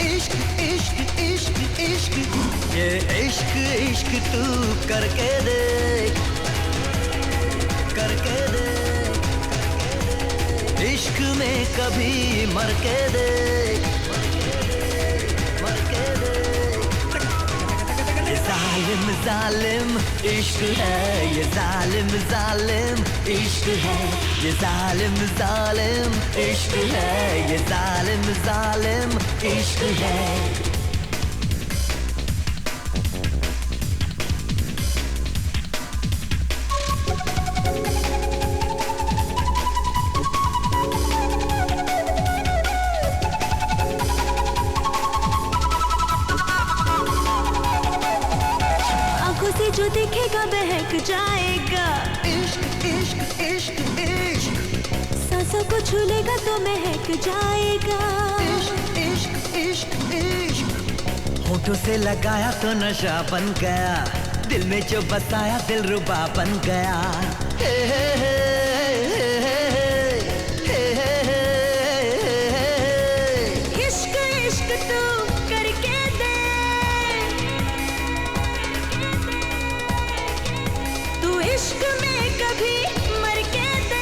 इश्क इश्क इश्क इश्क ये इश्क इश्क तू करके दे, करके दे। इश्क में कभी मर के दे, मर के दे। ये जालिम जालिम इश्क है, ये जालिम जालिम इश्क है, ये जालिम जालिम इश्क है, ये जालिम जालिम इश्क है। आंखों से जो देखेगा बहक जाएगा। इश्क इश्क इश्क इश्क सांस सांसों को छू लेगा तो महक जाएगा। इश्क इश्क इश्क इश्क होठों से लगाया तो नशा बन गया, दिल में जो बसाया दिल रुबा बन गया। हे हे हे इश्क इश्क तू करके दे, तू इश्क में कभी मर के दे।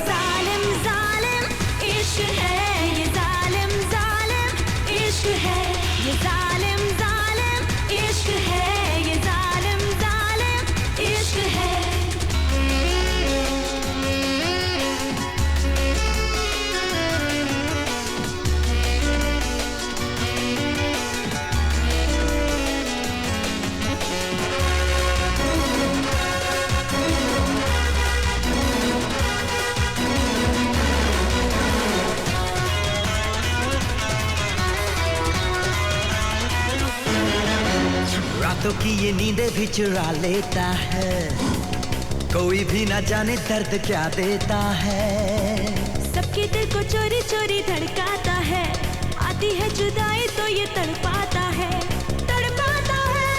जालिम जालिम इश्क है ये, जालिम जालिम इश्क है ये, जालिम जालिम इश्क है ये, जालिम जालिम इश्क है। रातों की ये नींदें भी चुरा लेता है, कोई भी ना जाने दर्द क्या देता है। सबके दिल को चोरी चोरी धड़काता है, आती है जुदाई तो ये तड़पाता है, तड़पाता है,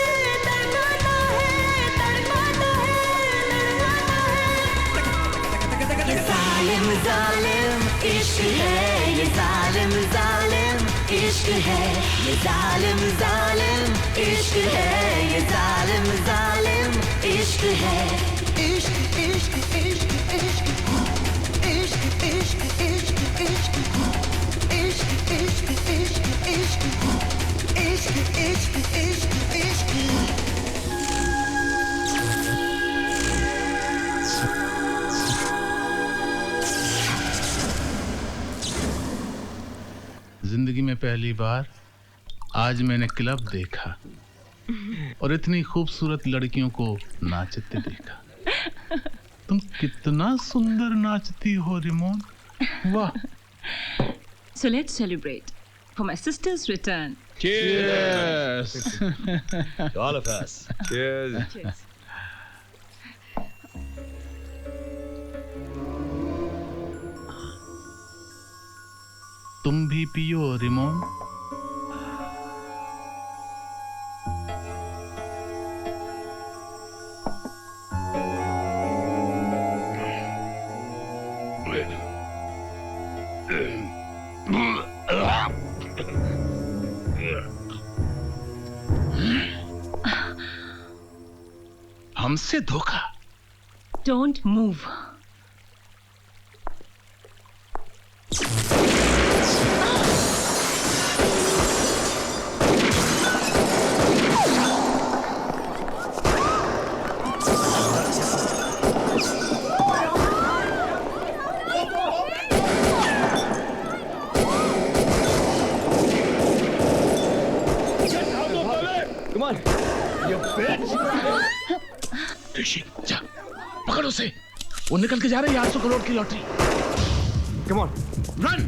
तड़पाता है, तड़पाता है। ये जालिम जालिम इश्क है ये, जालिम जालिम इश्क है ये, जालिम जालिम इश्क है ये, जालिम जालिम इश्क है। इश्क इश्क इश्क इश्क इश्क इश्क इश्क इश्क इश्क इश्क इश्क इश्क इश्क इश्क। जिंदगी में पहली बार आज मैंने क्लब देखा और इतनी खूबसूरत लड़कियों को नाचते देखा। तुम कितना सुंदर नाचती हो रिमोन, वाह। So let's celebrate for my sister's return. Cheers! To all of us. Cheers. Cheers. तुम भी पियो रिमोन। हमसे धोखा। Don't move. Come on, you bitch! ऋषि, जा, पकड़ उसे। वो निकल के जा रही है 800 करोड़ की lottery. Come on, run!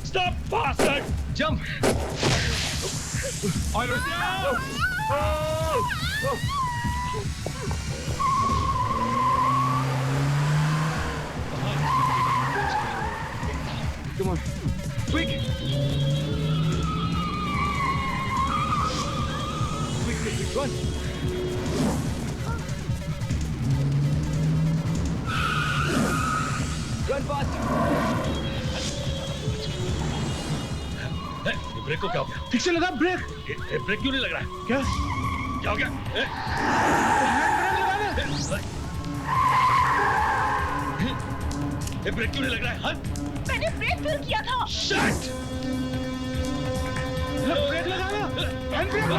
Stop, bastard! Jump! Come on, quick! Quick, run! Run fast! ये ब्रेक को क्या हो गया? ठीक से लगा ब्रेक। ये ब्रेक क्यों नहीं लग रहा है? क्या? क्या हो गया? ये ब्रेक क्यों नहीं लग रहा है? हाँ? मैंने ब्रेक फेल किया था। Shit! ब्रेक लगाना, हैंड ब्रेक लगा।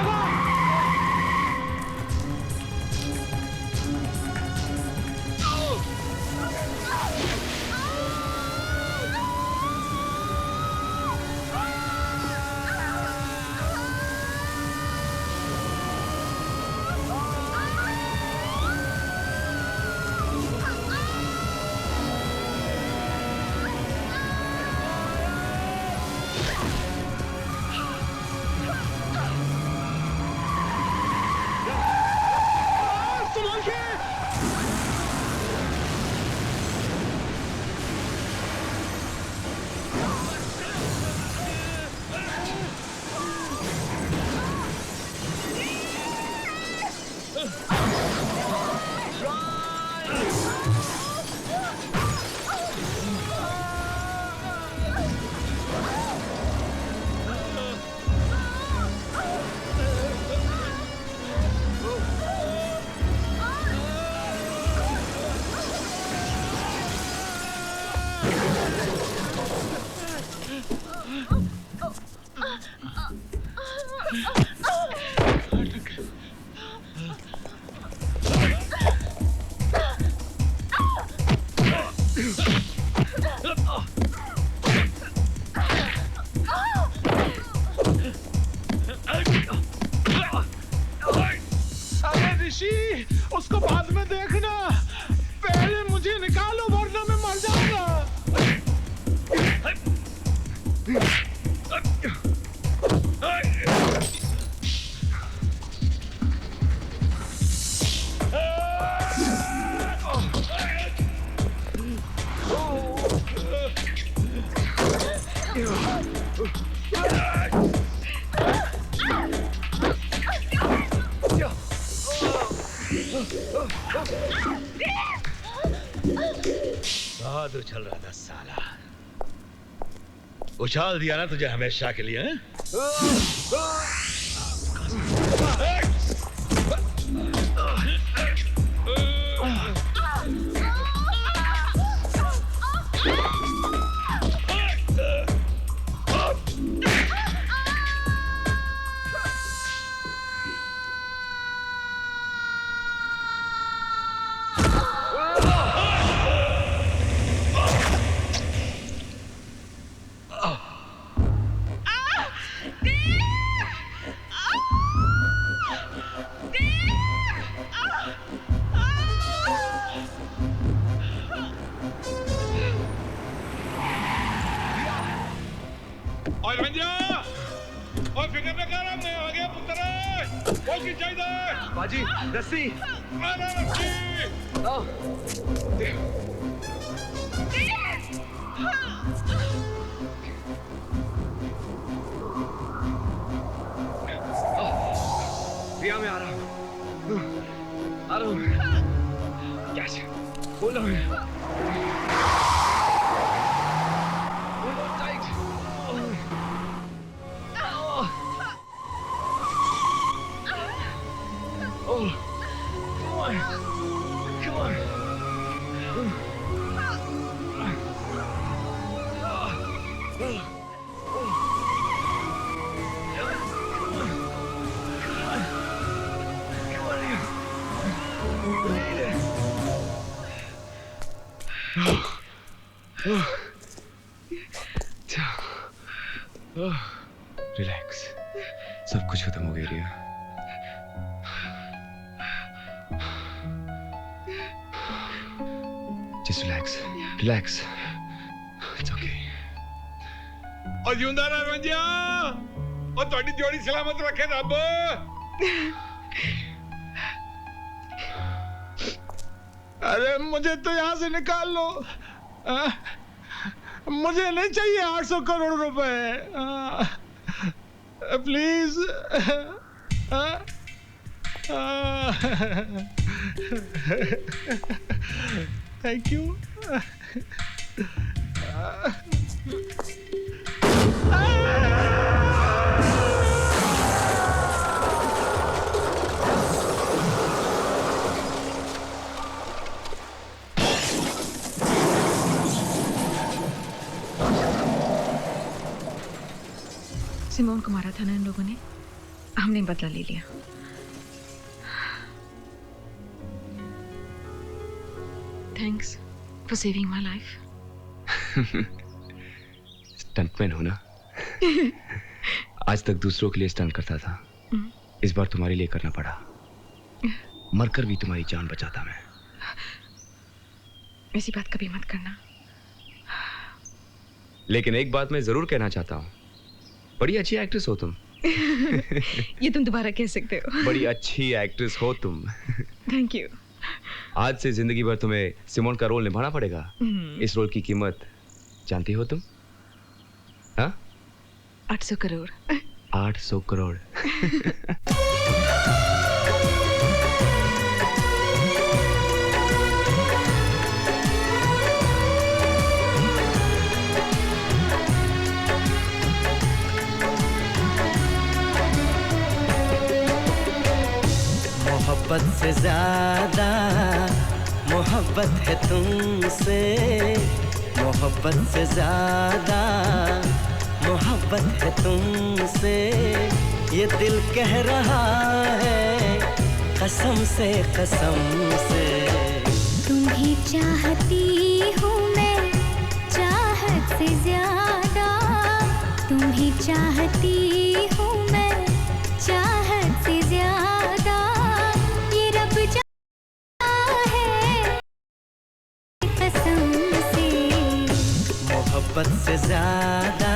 उछल रहा था साला। उछाल दिया ना तुझे हमेशा के लिए, हैं? बाजी रस्सी रिया मैं आ रहा हूँ कैच बोलो रिलैक्स, सब कुछ खत्म हो गया Riya. Just relax relax, it's okay. और जिंदा रह रंजिया, और तुम्हारी जोड़ी सलामत रखे रब। अरे मुझे तो यहाँ से निकाल लो, मुझे नहीं चाहिए 800 करोड़ रुपए, प्लीज। Thank you. सिमोन को मारा था ना इन लोगों ने, हमने बदला ले लिया। Thanks for saving my life. Stuntman हो ना? आज तक दूसरों के लिए स्टंट करता था, इस बार तुम्हारे लिए करना पड़ा। मरकर भी तुम्हारी जान बचाता मैं। ऐसी बात कभी मत करना। लेकिन एक बात मैं जरूर कहना चाहता हूँ, बड़ी अच्छी एक्ट्रेस हो तुम। ये तुम दोबारा कह सकते हो। बड़ी अच्छी एक्ट्रेस हो तुम। Thank you. आज से जिंदगी भर तुम्हें सिमोन का रोल निभाना पड़ेगा। इस रोल की कीमत जानती हो तुम? हाँ? 800 करोड़। 800 करोड़। मोहब्बत से ज्यादा मोहब्बत है तुमसे, मोहब्बत से ज्यादा मोहब्बत है तुमसे, ये दिल कह रहा है कसम से कसम से। तुम्हें चाहती हूँ मैं चाहत से ज्यादा, तुम्हें चाहती हूँ मैं चाहत से ज्यादा, ये रब जानता है कसम से। मोहब्बत से ज्यादा